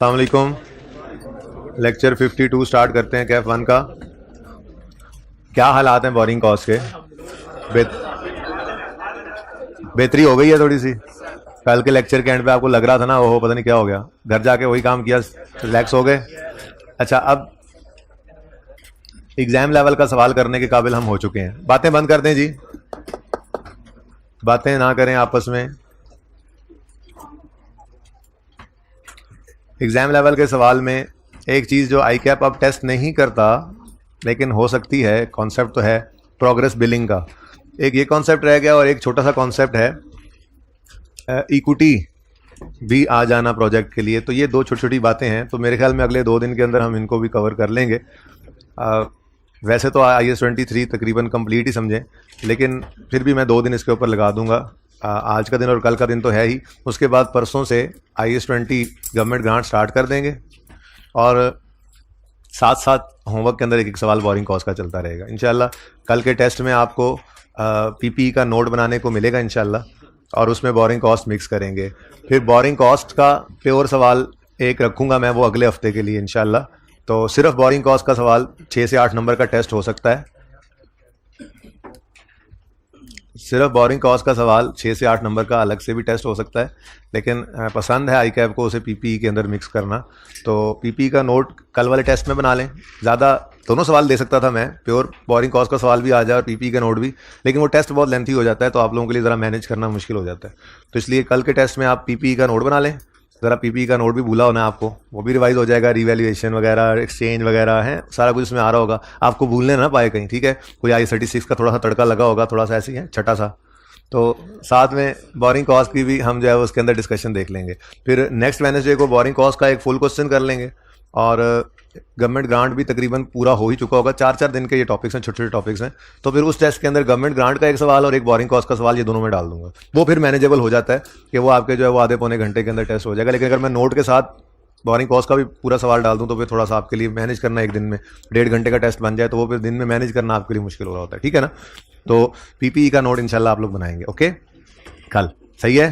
अस्सलाम वालेकुम। Lecture 52 start करते हैं कैफ 1 का। क्या हालात हैं बोरिंग कॉस्ट के? बेहतरी हो गई है थोड़ी सी। कल के लेक्चर के एंड पे आपको लग रहा था ना वो पता नहीं क्या हो गया, घर जाके वही काम किया, रिलैक्स हो गए। अच्छा, अब एग्जाम लेवल का सवाल करने के काबिल हम हो चुके हैं। बातें बंद कर दें जी, बातें ना करें आपस में। एग्जाम लेवल के सवाल में एक चीज़ जो आई कैप अब टेस्ट नहीं करता लेकिन हो सकती है, कॉन्सेप्ट तो है प्रोग्रेस बिलिंग का। एक ये कॉन्सेप्ट रह गया और एक छोटा सा कॉन्सेप्ट है इक्विटी भी आ जाना प्रोजेक्ट के लिए। तो ये दो छोटी छोटी बातें हैं, तो मेरे ख्याल में अगले 2 दिन के अंदर हम इनको भी कवर कर लेंगे। वैसे तो IAS 23 तकरीबन कंप्लीट ही समझें, लेकिन फिर भी मैं 2 दिन इसके ऊपर लगा दूंगा। आज का दिन और कल का दिन तो है ही, उसके बाद परसों से IAS 20 गवर्नमेंट ग्रांट स्टार्ट कर देंगे और साथ साथ होमवर्क के अंदर एक एक सवाल बोरिंग कॉस्ट का चलता रहेगा इंशाल्लाह। कल के टेस्ट में आपको PPE का नोट बनाने को मिलेगा इंशाल्लाह, और उसमें बोरिंग कॉस्ट मिक्स करेंगे। फिर बोरिंग कॉस्ट का प्योर सवाल एक रखूँगा मैं, वो अगले हफ्ते के लिए इंशाल्लाह। तो सिर्फ बोरिंग कॉस्ट का सवाल 6 से 8 नंबर का टेस्ट हो सकता है। सिर्फ बोरिंग कॉस्ट का सवाल 6 से 8 नंबर का अलग से भी टेस्ट हो सकता है, लेकिन पसंद है आई कैप को उसे PPE के अंदर मिक्स करना। तो PPE का नोट कल वाले टेस्ट में बना लें। ज़्यादा दोनों सवाल दे सकता था मैं, प्योर बोरिंग कॉस्ट का सवाल भी आ जाए और PPE का नोट भी, लेकिन वो टेस्ट बहुत लेंथी हो जाता है, तो आप लोगों के लिए ज़रा मैनेज करना मुश्किल हो जाता है। तो इसलिए कल के टेस्ट में आप PPE का नोट बना लें। ज़रा PPE का नोट भी भूला होना आपको, वो भी रिवाइज हो जाएगा। रिवैल्यूएशन वगैरह, एक्सचेंज वगैरह है, सारा कुछ इसमें आ रहा होगा, आपको भूलने ना पाए कहीं, ठीक है। कोई IAS 36 का थोड़ा सा तड़का लगा होगा, थोड़ा सा ऐसे ही है छठा सा। तो साथ में बोरिंग कॉस्ट की भी हम जो है उसके अंदर डिस्कशन देख लेंगे। फिर नेक्स्ट वेडनेसडे को बोरिंग कॉस्ट का एक फुल क्वेश्चन कर लेंगे, और गवर्नमेंट ग्रांट भी तकरीबन पूरा हो ही चुका होगा। 4-4 दिन के ये टॉपिक्स हैं, छोटे छोटे टॉपिक्स हैं। तो फिर उस टेस्ट के अंदर गवर्नमेंट ग्रांट का एक सवाल और एक बोरिंग कॉस्ट का सवाल, ये दोनों में डाल दूंगा। वो फिर मैनेजेबल हो जाता है कि वो आपके जो है वो आधे पौने घंटे के अंदर टेस्ट हो जाएगा। लेकिन अगर मैं नोट के साथ बोरिंग कॉस्ट का भी पूरा सवाल डाल दूं तो फिर थोड़ा सा आपके लिए मैनेज करना, एक दिन में 1.5 घंटे का टेस्ट बन जाए तो वो फिर दिन में मैनेज करना आपके लिए मुश्किल हो रहा होता है, ठीक है ना। तो PPE का नोट इंशाल्लाह आप लोग बनाएंगे, ओके कल, सही है।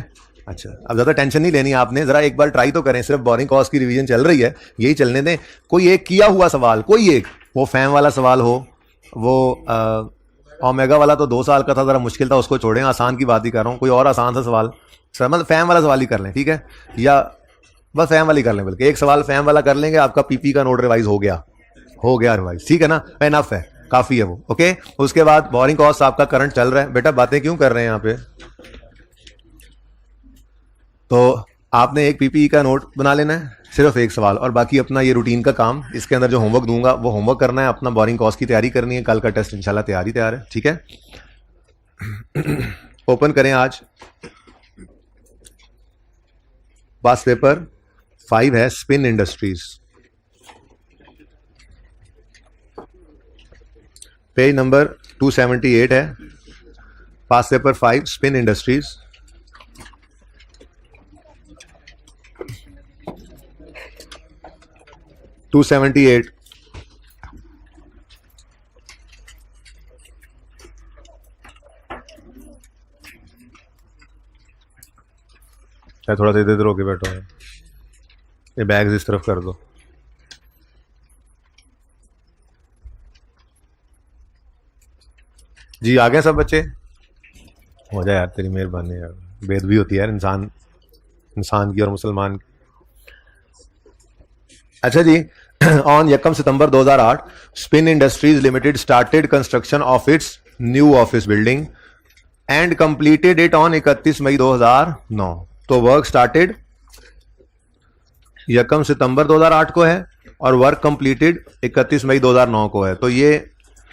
अच्छा, अब ज़्यादा टेंशन नहीं लेनी आपने, ज़रा एक बार ट्राई तो करें। सिर्फ बोरिंग कॉस्ट की रिवीजन चल रही है, यही चलने दें। कोई एक किया हुआ सवाल, कोई एक, वो फैम वाला सवाल हो, वो ओमेगा वाला तो 2 साल का था, ज़रा मुश्किल था, उसको छोड़ें, आसान की बात ही कर रहा हूँ। कोई और आसान सा सवाल, मतलब फैम वाला सवाल ही कर लें, ठीक है, या बस फैम वाली कर लें। बल्कि एक सवाल फैम वाला कर लेंगे, आपका PPE का नोट रिवाइज हो गया रिवाइज, ठीक है ना, इनफ है, काफ़ी है वो, ओके। उसके बाद बोरिंग कॉस्ट आपका करंट चल रहा है। बेटा बातें क्यों कर रहे हैं यहाँ पे? तो आपने एक PPE का नोट बना लेना है, सिर्फ एक सवाल, और बाकी अपना ये रूटीन का काम, इसके अंदर जो होमवर्क दूंगा वो होमवर्क करना है, अपना बोरिंग कॉस्ट की तैयारी करनी है। कल का टेस्ट इंशाल्लाह तैयार है, ठीक है। ओपन करें आज पास पेपर 5 है, स्पिन इंडस्ट्रीज, पेज नंबर 278 है, पास पेपर 5 स्पिन इंडस्ट्रीज। टू 278 थोड़ा सा इधर होके बैठो, ये बैग्स इस तरफ कर दो। जी आ गए सब बच्चे? हो जाए यार, तेरी मेहरबानी यार, बेदबी होती है यार इंसान की और मुसलमान की। अच्छा जी, on 1 September 2008 spin industries limited started construction of its new office building and completed it on 31 May 2009। तो वर्क स्टार्टेड 1 सितंबर 2008 को है और वर्क कंप्लीटेड 31 मई 2009 को है। तो ये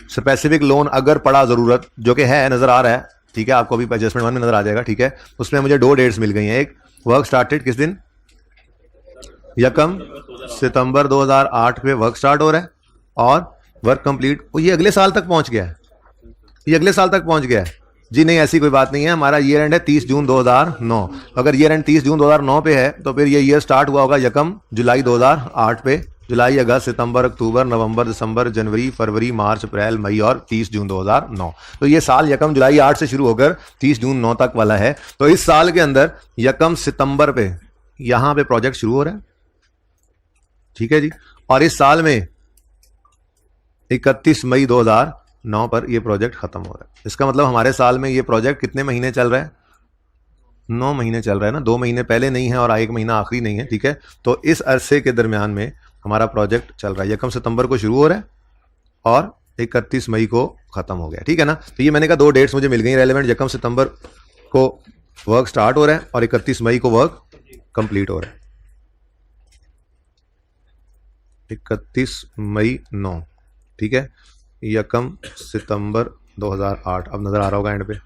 स्पेसिफिक लोन अगर पड़ा ज़रूरत, जो कि है, नज़र आ रहा है, ठीक है, आपको भी एडजस्टमेंट 1 में नज़र आ जाएगा, ठीक है। उसमें मुझे 2 डेट्स मिल गई हैं। एक वर्क स्टार्टेड किस दिन, 1 सितंबर 2008 पे वर्क स्टार्ट हो रहा है, और वर्क कंप्लीट ये अगले साल तक पहुंच गया है, ये अगले साल तक पहुंच गया है जी। नहीं, ऐसी कोई बात नहीं है, हमारा ईयर एंड है 30 जून 2009। अगर ईयर एंड 30 जून 2009 पे है तो फिर ये ईयर स्टार्ट हुआ होगा 1 जुलाई 2008 पे। जुलाई, अगस्त, सितंबर, अक्टूबर, नवंबर, दिसंबर, जनवरी, फरवरी, मार्च, अप्रैल, मई और 30 जून 2009। तो ये साल 1 जुलाई 8 से शुरू होकर 30 जून 9 तक वाला है। तो इस साल के अंदर 1 सितंबर पे यहाँ पे प्रोजेक्ट शुरू हो रहा है, ठीक है जी। और इस साल में 31 मई 2009 पर ये प्रोजेक्ट खत्म हो रहा है। इसका मतलब हमारे साल में ये प्रोजेक्ट कितने महीने चल रहा है? 9 महीने चल रहा है ना, 2 महीने पहले नहीं है और 1 महीना आखिरी नहीं है, ठीक है। तो इस अरसे के दरमियान में हमारा प्रोजेक्ट चल रहा है, यकम सितंबर को शुरू हो रहा है और 31 मई को खत्म हो गया, ठीक है ना। तो ये मैंने कहा 2 डेट्स मुझे मिल गई रेलेवेंट, यकम सितंबर को वर्क स्टार्ट हो रहा है और 31 मई को वर्क कंप्लीट हो रहा है। 31 मई 9, ठीक है, यकम सितंबर 2008, अब नजर आ रहा होगा एंड पे।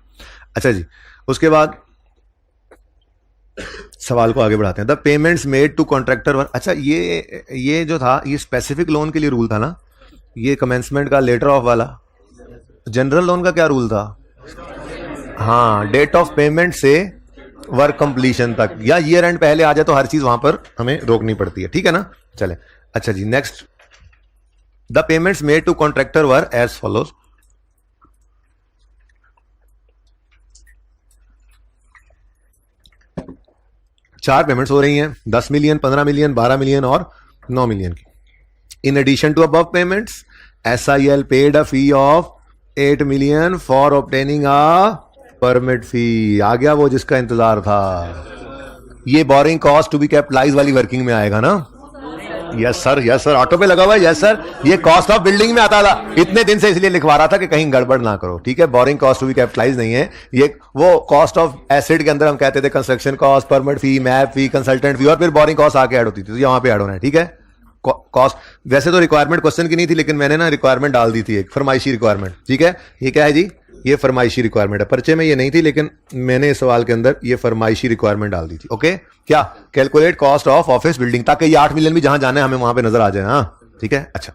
अच्छा जी, उसके बाद सवाल को आगे बढ़ाते हैं। The payments made to contractor one. अच्छा, ये जो था ये स्पेसिफिक लोन के लिए रूल था ना, ये कमेंसमेंट का लेटर ऑफ वाला। जनरल लोन का क्या रूल था? हाँ, डेट ऑफ पेमेंट से वर्क कंप्लीशन तक, या ईयर एंड पहले आ जाए तो हर चीज वहां पर हमें रोकनी पड़ती है, ठीक है ना। चले, अच्छा जी, next. The payments made to contractor were as follows. चार पेमेंट्स हो रही हैं, 10 मिलियन, 15 मिलियन, 12 मिलियन और 9 मिलियन की। In addition to above payments, SIL paid a fee of 8 million for obtaining a permit fee. आ गया वो जिसका इंतजार था। ये boring cost to be capitalize वाली वर्किंग में आएगा ना? Yes sir, yes sir, auto पे लगा हुआ है, यस सर। ये कॉस्ट ऑफ बिल्डिंग में आता था, इतने दिन से इसलिए लिखवा रहा था कि कहीं गड़बड़ ना करो, ठीक है। Boring cost to be capitalize नहीं है ये, वो कॉस्ट ऑफ एसेट के अंदर हम कहते थे कंस्ट्रक्शन कॉस्ट, परमिट फी, मैप फी, कंसल्टेंट फी, और फिर बोरिंग कॉस्ट आके ऐड होती थी, तो यहाँ पे ऐड होना है, ठीक है। कॉस्ट वैसे तो रिक्वायरमेंट क्वेश्चन की नहीं थी, लेकिन मैंने ना रिक्वायरमेंट डाल दी थी, एक फरमाइशी रिक्वायरमेंट, ठीक है। ये क्या है जी? ये फरमाइशी रिक्वायरमेंट है, पर्चे में ये नहीं थी, लेकिन मैंने इस सवाल के अंदर ये फरमाइशी रिक्वायरमेंट डाल दी थी। ओके, क्या? Calculate cost of office building, ताकि ये 8 मिलियन भी जहां जाना है हमें वहां पे नजर आ जाए। हाँ, ठीक है। अच्छा,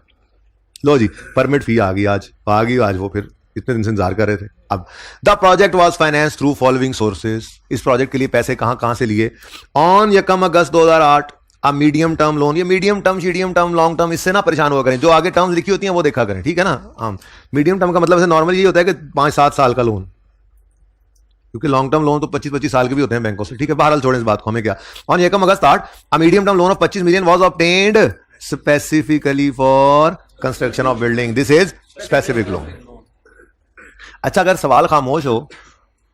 लो जी, परमिट फी आ गई आज वो फिर इतने दिन से इंतजार कर रहे थे। अब the project was finance through following sources. इस प्रोजेक्ट के लिए पैसे कहां से लिए? ऑन यकम अगस्त 2008 मीडियम टर्म लोन। ये मीडियम टर्म, शीडियम टर्म, लॉन्ग टर्म, इससे ना परेशान हुआ करें, जो आगे टर्म्स लिखी होती हैं वो देखा करें, ठीक है ना। मीडियम टर्म का मतलब से नॉर्मली ये होता है कि 5-7 साल का लोन, क्योंकि लॉन्ग टर्म लोन तो 25-25 साल के भी होते हैं बैंकों से, ठीक है। बहरहाल छोड़ें इस बात को, हमें क्या। ऑन यकम अगस्त 8 medium term loan of 25 million was obtained specifically for construction of building. This is specific loan. अच्छा, अगर सवाल खामोश हो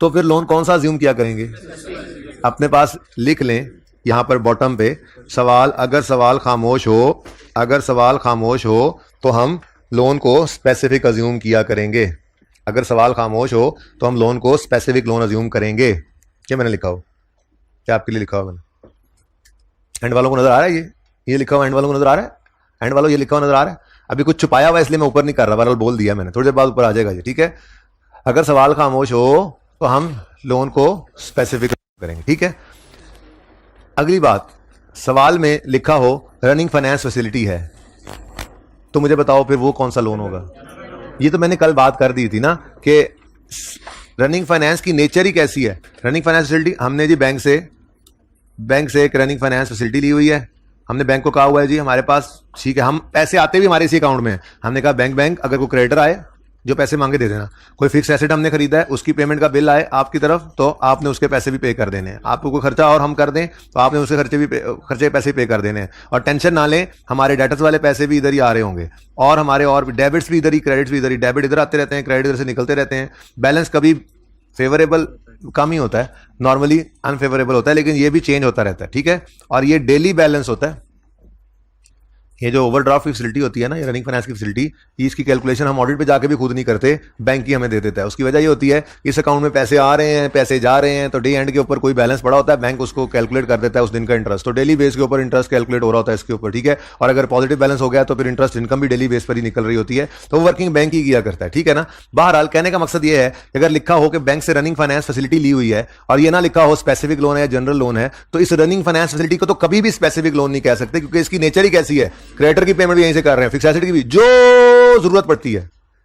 तो फिर लोन कौन सा अज्यूम किया करेंगे? अपने पास लिख लें यहां पर बॉटम पे सवाल, अगर सवाल खामोश हो तो हम लोन को स्पेसिफिक अज्यूम किया करेंगे। अगर सवाल खामोश हो तो हम लोन को स्पेसिफिक लोन अज्यूम करेंगे। क्या मैंने लिखा हो? क्या आपके लिए लिखा हो मैंने? एंड वालों को नजर आ रहा है? ये लिखा हुआ एंड वालों को नजर आ रहा है? एंड वालों ये लिखा हुआ नजर आ रहा है? अभी कुछ छुपाया हुआ इसलिए मैं ऊपर नहीं कर रहा, बहरहाल बोल दिया मैंने, थोड़ी देर बाद ऊपर आ जाएगा ये, ठीक है। अगर सवाल खामोश हो तो हम लोन को स्पेसिफिक करेंगे, ठीक है। अगली बात, सवाल में लिखा हो रनिंग फाइनेंस फैसिलिटी है, तो मुझे बताओ फिर वो कौन सा लोन होगा? ये तो मैंने कल बात कर दी थी ना कि रनिंग फाइनेंस की नेचर ही कैसी है। रनिंग फाइनेंस फैसिलिटी हमने जी बैंक से एक रनिंग फाइनेंस फैसिलिटी ली हुई है। हमने बैंक को कहा हुआ है जी हमारे पास, ठीक है, हम पैसे आते भी हमारे इसी अकाउंट में। हमने कहा बैंक अगर कोई क्रेडिटर आए जो पैसे मांगे दे देना। कोई फिक्स एसेट हमने खरीदा है, उसकी पेमेंट का बिल आए आपकी तरफ, तो आपने उसके पैसे भी पे कर देने हैं। आपको कोई खर्चा और हम कर दें तो आपने उसके खर्चे पैसे पे कर देने हैं। और टेंशन ना लें, हमारे डेटर्स वाले पैसे भी इधर ही आ रहे होंगे, और हमारे और डेबिट्स भी इधर ही, क्रेडिट्स भी इधर ही। डेबिट इधर आते रहते हैं, क्रेडिट इधर से निकलते रहते हैं। बैलेंस कभी फेवरेबल कम ही होता है, नॉर्मली अनफेवरेबल होता है, लेकिन ये भी चेंज होता रहता है, ठीक है। और ये डेली बैलेंस होता है। ये जो ओवरड्राफ्ट की फैसिलिटी होती है ना, ये रनिंग फाइनेंस की फैसिलिटी, इसकी कैलकुलेशन हम ऑडिट पे जाके भी खुद नहीं करते, बैंक ही हमें दे देता है। उसकी वजह ये होती है इस अकाउंट में पैसे आ रहे हैं, पैसे जा रहे हैं, तो डे एंड के ऊपर कोई बैलेंस पड़ा होता है, बैंक उसको कैलकुलेट कर देता है उस दिन का इंटरेस्ट। तो डेली बेस के ऊपर इंटरेस्ट कैलकुलेट हो रहा होता है इसके ऊपर, ठीक है। और अगर पॉजिटिव बैलेंस हो गया तो फिर इंटरेस्ट इनकम भी डेली बेस पर ही निकल रही होती है, तो वर्किंग बैंक ही किया करता है, ठीक है ना। बहरहाल कहने का मकसद ये है कि अगर लिखा हो कि बैंक से रनिंग फाइनेंस फैसिलिटी ली हुई है और ये ना लिखा हो स्पेसिफिक लोन है या जनरल लोन है, तो इस रनिंग फाइनेंस फैसिलिटी को तो कभी भी स्पेसिफिक लोन नहीं कह सकते, क्योंकि इसकी नेचर ही कैसी है। क्रेडिटर की पेमेंट भी से कर रहे हैं, फिक्स एसेट की भी जो जरूरत पड़ती है।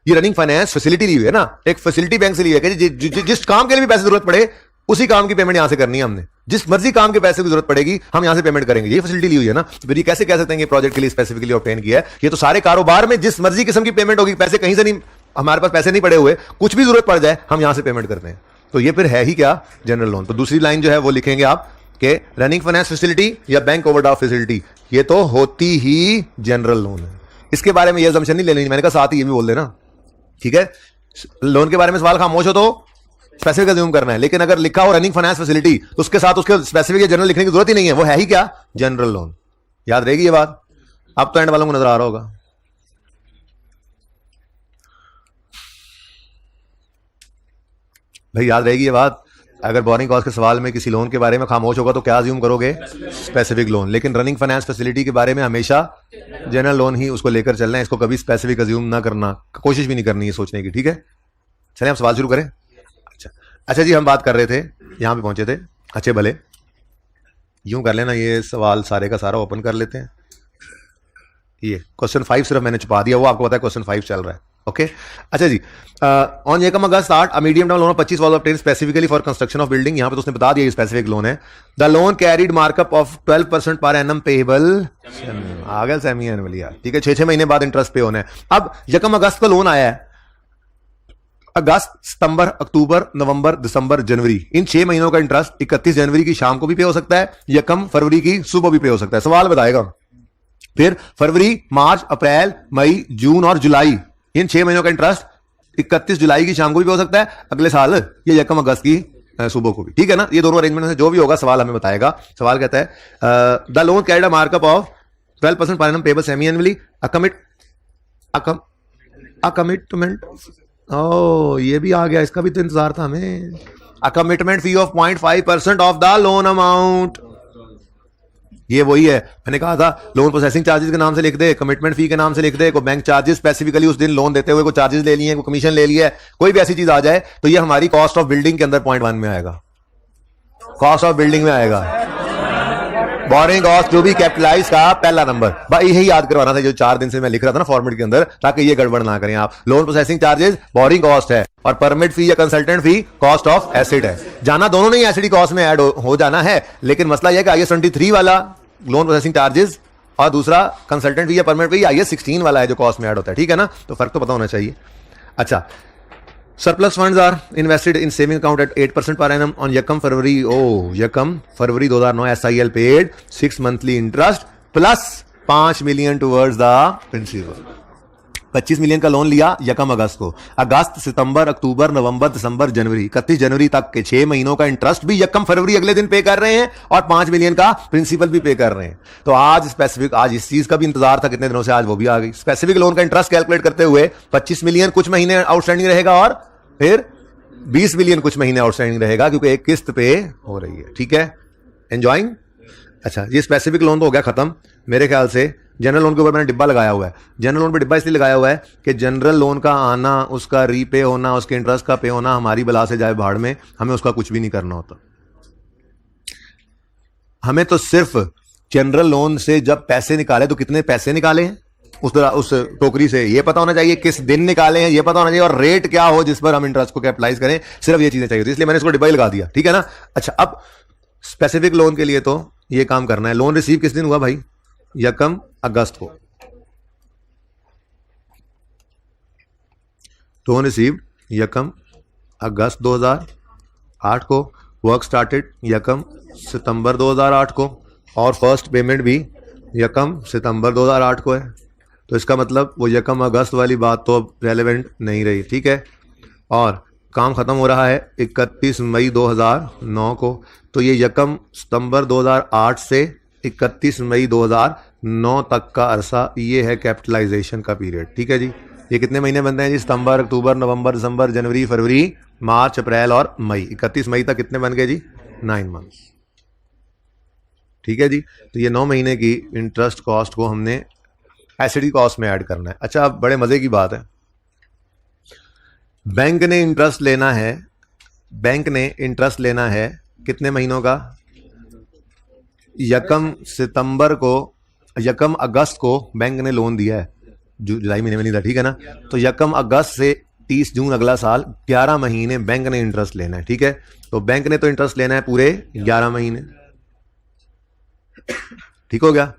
ये रनिंग फाइनेंस फैसिलिटी ली हुई है ना, एक फैसिलिटी बैंक से ली है कि जिस काम के लिए भी पैसे जरूरत पड़े उसी काम की पेमेंट यहां से करनी है हमने। जिस मर्जी काम के पैसे की जरूरत पड़ेगी हम यहां से पेमेंट करेंगे। ये फैसिलिटी ली हुई है ना, तो फिर ये कैसे कह सकते हैं कि प्रोजेक्ट के लिए स्पेसिफिकली ऑब्टेन किया है? ये तो सारे कारोबार में जिस मर्जी किस्म की पेमेंट होगी, पैसे कहीं से नहीं, हमारे पास पैसे नहीं पड़े हुए, कुछ भी जरूरत पड़ जाए हम यहां से पेमेंट करते हैं। तो ये फिर है ही क्या? General loan. तो दूसरी लाइन जो है वो लिखेंगे आप, कि रनिंग फाइनेंस फैसिलिटी या बैंक ओवरड्राफ्ट फैसिलिटी, ये तो होती ही जनरल लोन है। इसके बारे में ये असम्पशन नहीं लेनी, मैंने कहा साथ ही ये भी बोल देना, ठीक है। लोन के बारे में सवाल खामोश हो तो स्पेसिफिक अज्यूम करना है, लेकिन अगर लिखा हो रनिंग फाइनेंस फैसिलिटी तो उसके साथ उसके स्पेसिफिक या जनरल लिखने की जरूरत ही नहीं है, वो है ही क्या, जनरल लोन। याद रहेगी ये बात, अब तो एंड वालों को नजर आ रहा होगा। भाई याद रहेगी ये बात, अगर बोरिंग कॉस्ट के सवाल में किसी लोन के बारे में खामोश होगा तो क्या अज्यूम करोगे, स्पेसिफिक लोन। लेकिन रनिंग फाइनेंस फैसिलिटी के बारे में हमेशा जनरल लोन ही उसको लेकर चलना है, इसको कभी स्पेसिफिक अज्यूम ना करना, कोशिश भी नहीं करनी है सोचने की, ठीक है। चलिए हम सवाल शुरू करें। अच्छा जी, हम बात कर रहे थे, यहां पे पहुंचे थे, अच्छे भले यूं कर लेना, ये सवाल सारे का सारा ओपन कर लेते हैं। ये क्वेश्चन 5 सिर्फ मैंने छुपा दिया, वो आपको पता है क्वेश्चन 5 चल रहा है, ओके। अच्छा जी, ऑन एकम August start a medium term loan of 25 was obtain specifically for construction of building. यहां पे तो उसने बता दिया ये स्पेसिफिक लोन है। The loan carried markup of 12% per annum payable, आ गया सेमी एनुअली यार, ठीक है, 6 महीने बाद इंटरेस्ट पे होना है। अब यकम अगस्त का लोन आया है, अगस्त, सितंबर, अक्टूबर, नवंबर, दिसंबर, जनवरी, इन 6 महीनों का इंटरेस्ट 31 जनवरी की शाम को भी पे हो सकता है, यकम फरवरी की सुबह भी पे हो सकता है। सवाल बताएगा फिर फरवरी, मार्च, अप्रैल, मई, जून और जुलाई, इन 6 महीनों का इंटरेस्ट 31 जुलाई की शाम को भी हो सकता है, अगले साल ये यकम अगस्त की सुबह को भी, ठीक है ना। ये दोनों अरेंजमेंट से जो भी होगा सवाल हमें बताएगा। सवाल कहता है the loan carried a markup of 12% per annum payable semi annually, a commitment, ओ ये भी आ गया, इसका भी तो इंतजार था हमें। A commitment fee of 0.5% of the loan amount, ये वही है, मैंने कहा था लोन प्रोसेसिंग चार्जेस के नाम से लिख दे, कमिटमेंट फी के नाम से लिख दे, को बैंक चार्जेस स्पेसिफिकली उस दिन लोन देते हुए को चार्जेस ले लिए, को कमीशन ले लिया, कोई भी ऐसी चीज आ जाए तो ये हमारी कॉस्ट ऑफ बिल्डिंग के अंदर 0.1 में आएगा, कॉस्ट ऑफ बिल्डिंग में आएगा। बोरिंग कॉस्ट जो भी कैपिटलाइज का पहला नंबर, भाई यही याद करवाना था जो 4 दिन से मैं लिख रहा था ना फॉर्मेट के अंदर, ताकि ये गड़बड़ ना करें आप। Loan processing charges borrowing cost है और परमिट फी या consultant fee cost of asset है। जाना दोनों नहीं एसिड कॉस्ट में ऐड हो जाना है, लेकिन मसला यह कि IAS 23 वाला लोन प्रोसेसिंग चार्जेस और दूसरा कंसल्टेंट फी या परमिट फी IAS 16 वाला है जो कॉस्ट में ऐड होता है, ठीक है ना, तो फर्क तो पता होना चाहिए। अच्छा, surplus funds are invested in saving account at 8% per annum on Yakam February, Yakam February 2009 SIL paid 6 monthly interest plus 5 million towards the principal। 25 million का लोन लिया यकम अगस्त को, अगस्त, सितंबर, अक्टूबर, नवंबर, दिसंबर, जनवरी, 31 जनवरी तक के 6 महीनों का इंटरेस्ट भी यकम फरवरी अगले दिन पे कर रहे हैं और 5 मिलियन का प्रिंसिपल भी पे कर रहे हैं। तो आज स्पेसिफिक, आज इस चीज का भी इंतजार था कितने दिनों से, आज वो भी आ गई। स्पेसिफिक लोन का इंटरेस्ट कैलकुलेट करते हुए 25 मिलियन कुछ महीने आउटस्टैंडिंग रहेगा और फिर 20 मिलियन कुछ महीने आउटस्टैंडिंग रहेगा, क्योंकि एक किस्त पे हो रही है, ठीक है, एंजॉइंग। अच्छा, ये स्पेसिफिक लोन तो हो गया खत्म मेरे ख्याल से। जनरल लोन के ऊपर मैंने डिब्बा लगाया हुआ है, जनरल लोन पे डिब्बा इसलिए लगाया हुआ है कि जनरल लोन का आना, उसका रीपे होना, उसके इंटरेस्ट का पे होना हमारी बला से जाए भाड़ में, हमें उसका कुछ भी नहीं करना होता। हमें तो सिर्फ जनरल लोन से जब पैसे निकाले तो कितने पैसे निकाले हैं उस टोकरी से ये पता होना चाहिए, किस दिन निकाले हैं ये पता होना चाहिए, और रेट क्या हो जिस पर हम इंटरेस्ट को कैपिटलाइज करें, सिर्फ ये चीजें चाहिए थी, इसलिए मैंने इसको डिब्बा लगा दिया, ठीक है ना। अच्छा, अब स्पेसिफिक लोन के लिए तो ये काम करना है। लोन रिसीव किस दिन हुआ भाई, यकम अगस्त को। लोन रिसीव्ड यकम अगस्त 2008 को, वर्क स्टार्टेड यकम सितंबर 2008 को, और फर्स्ट पेमेंट भी यकम सितंबर 2008 को है। तो इसका मतलब वो यकम अगस्त वाली बात तो अब रेलेवेंट नहीं रही, ठीक है। और काम खत्म हो रहा है 31 मई 2009 को, तो ये यकम सितंबर 2008 से 31 मई 2009 तक का अरसा, ये है कैपिटलाइजेशन का पीरियड, ठीक है जी। ये कितने महीने बनते हैं जी, सितंबर, अक्टूबर, नवंबर, दिसंबर, जनवरी, फरवरी, मार्च, अप्रैल और मई। 31 मई तक कितने बन गए जी, 9 मंथ्स, ठीक है जी। तो ये 9 महीने की इंटरेस्ट कॉस्ट को हमने एसिडी कॉस्ट में ऐड करना है। अच्छा, अब बड़े मजे की बात है, बैंक ने इंटरेस्ट लेना है, बैंक ने इंटरेस्ट लेना है कितने महीनों का, यकम सितंबर को, यकम अगस्त को बैंक ने लोन दिया है, जुलाई महीने में नहीं था, ठीक है ना। तो यकम अगस्त से 30 जून अगला साल 11 महीने बैंक ने इंटरेस्ट लेना है, ठीक है। तो बैंक ने तो इंटरेस्ट लेना है पूरे 11 महीने, ठीक हो गया।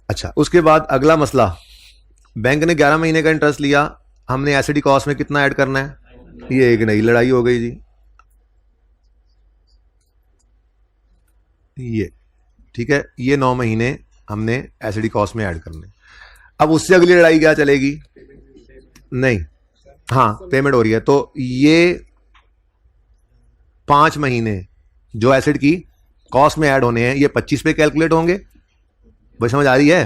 अच्छा, उसके बाद अगला मसला, बैंक ने 11 महीने का इंटरेस्ट लिया, हमने एसिडी कॉस्ट में कितना ऐड करना है, ये एक नई लड़ाई हो गई जी। ये, ठीक है, ये 9 महीने हमने एसडी कॉस्ट में ऐड करने। अब उससे अगली लड़ाई क्या चलेगी? नहीं, हाँ पेमेंट हो रही है, तो ये 5 महीने जो एसिड की कॉस्ट में ऐड होने हैं ये 25 पे कैलकुलेट होंगे। बस समझ आ रही है?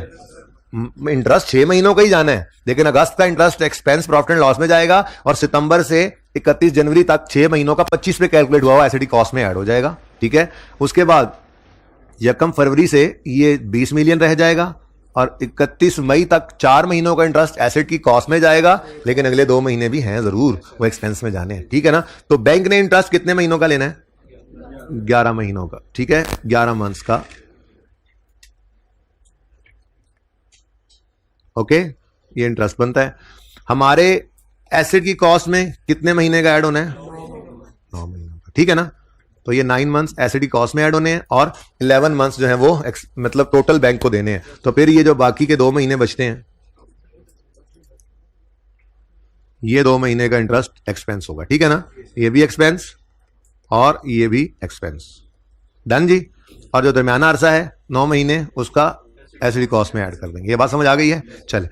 इंटरेस्ट 6 महीनों का ही जाना है, लेकिन अगस्त का interest expense profit and loss में जाएगा और सितंबर से 31 जनवरी तक 6 महीनों का 25 पे कैलकुलेट हुआ एसिड कॉस्ट में ऐड हो जाएगा। ठीक है, उसके बाद यकम फरवरी से ये 20 मिलियन रह जाएगा और 31 मई तक 4 महीनों का इंटरेस्ट एसेट की कॉस्ट में जाएगा, लेकिन अगले 2 महीने भी हैं जरूर, वो एक्सपेंस में जाने हैं। ठीक है ना? तो बैंक ने इंटरेस्ट कितने महीनों का लेना है? 11 महीनों का। ठीक है, 11 मंथ्स का। ओके, ये इंटरेस्ट बनता है। हमारे एसेट की कॉस्ट में कितने महीने का ऐड होना है? 9 महीनों का। ठीक है ना? तो ये 9 मंथ्स एसिड की कॉस्ट में ऐड होने हैं और 11 मंथ्स जो है वो मतलब टोटल बैंक को देने हैं। तो फिर ये जो बाकी के 2 महीने बचते हैं, ये 2 महीने का इंटरेस्ट एक्सपेंस होगा। ठीक है ना? ये भी एक्सपेंस और ये भी एक्सपेंस। डन जी। और जो दरमियाना अरसा है 9 महीने, उसका एसिड कॉस्ट में ऐड कर देंगे। ये बात समझ आ गई है? चले,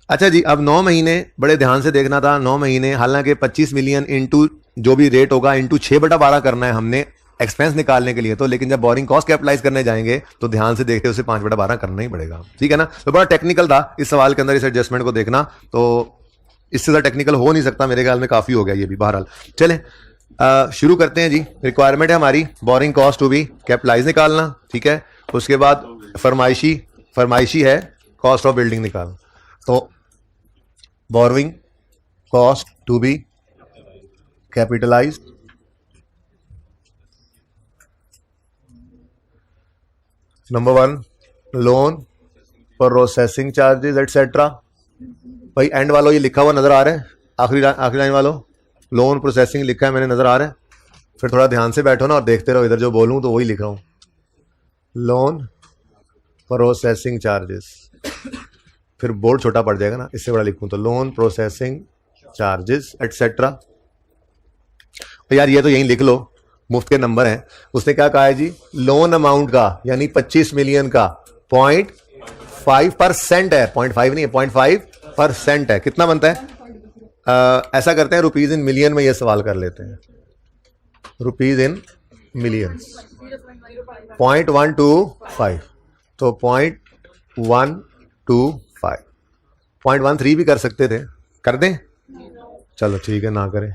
अच्छा जी, अब 9 महीने बड़े ध्यान से देखना था। 9 महीने, हालांकि 25 मिलियन इंटू जो भी रेट होगा इंटू 6/12 करना है हमने एक्सपेंस निकालने के लिए, तो लेकिन जब बोरिंग कॉस्ट कैपिटलाइज करने जाएंगे तो ध्यान से देखते उसे 5/12 करना ही पड़ेगा। ठीक है ना? तो बड़ा टेक्निकल था इस सवाल के अंदर, इस एडजस्टमेंट को देखना, तो इससे ज़्यादा टेक्निकल हो नहीं सकता, मेरे ख्याल में काफ़ी हो गया ये भी। बहरहाल चलें, शुरू करते हैं जी। रिक्वायरमेंट है हमारी boring cost to be capitalize निकालना। ठीक है, उसके बाद फरमाइशी है कॉस्ट ऑफ बिल्डिंग निकालना। तो boring cost to be capitalized, number 1 loan processing charges etcetera. भाई एंड वालों ये लिखा हुआ नजर आ रहा है? आखिरी लाइन वालों लोन प्रोसेसिंग लिखा है मैंने, नजर आ रहा है? फिर थोड़ा ध्यान से बैठो ना और देखते रहो, इधर जो बोलूं तो वही लिख रहा हूं। लोन प्रोसेसिंग चार्जेस, फिर बोर्ड छोटा पड़ जाएगा ना, इससे बड़ा लिखूं तो लोन प्रोसेसिंग चार्जेस एटसेट्रा। यार ये तो यहीं लिख लो, मुफ्त के नंबर हैं। उसने क्या कहा है जी? लोन अमाउंट का यानी 25 मिलियन का 0.5% है, 0.5 नहीं है, 0.5% है। कितना बनता है? ऐसा करते हैं, रुपीज इन मिलियन में ये सवाल कर लेते हैं। रुपीज इन मिलियन 0.125, तो 0.125, 0.13 भी कर सकते थे, कर दें? चलो ठीक है, ना करें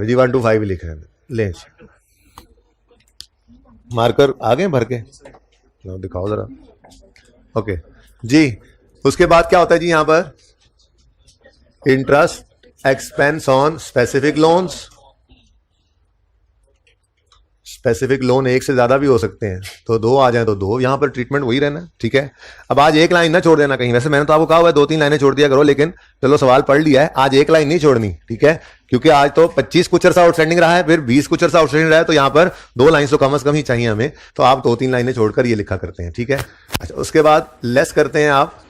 जी, 125 ही लिख रहे हैं। ले मार्कर आ गए भर के, दिखाओ जरा। ओके जी, उसके बाद क्या होता है जी यहाँ पर? Interest expense on specific loans. Specific loan एक से ज्यादा भी हो सकते हैं, तो 2 आ जाए तो 2, यहां पर ट्रीटमेंट वही रहना। ठीक है, अब आज एक लाइन ना छोड़ देना कहीं। वैसे मैंने तो आपको कहा हुआ है 2-3 लाइनें छोड़ दिया करो, लेकिन चलो सवाल पढ़ लिया है, आज एक लाइन नहीं छोड़नी। ठीक है, क्योंकि आज तो 25 कुछ अरसा आउटस्टैंडिंग रहा है, फिर 20 कुछ अरसा आउटस्टैंडिंग रहा है, तो यहां पर 2 लाइन तो कम से कम ही चाहिए हमें, तो आप 2-3 लाइनें छोड़कर ये लिखा करते हैं। ठीक है, अच्छा उसके बाद लेस करते हैं आप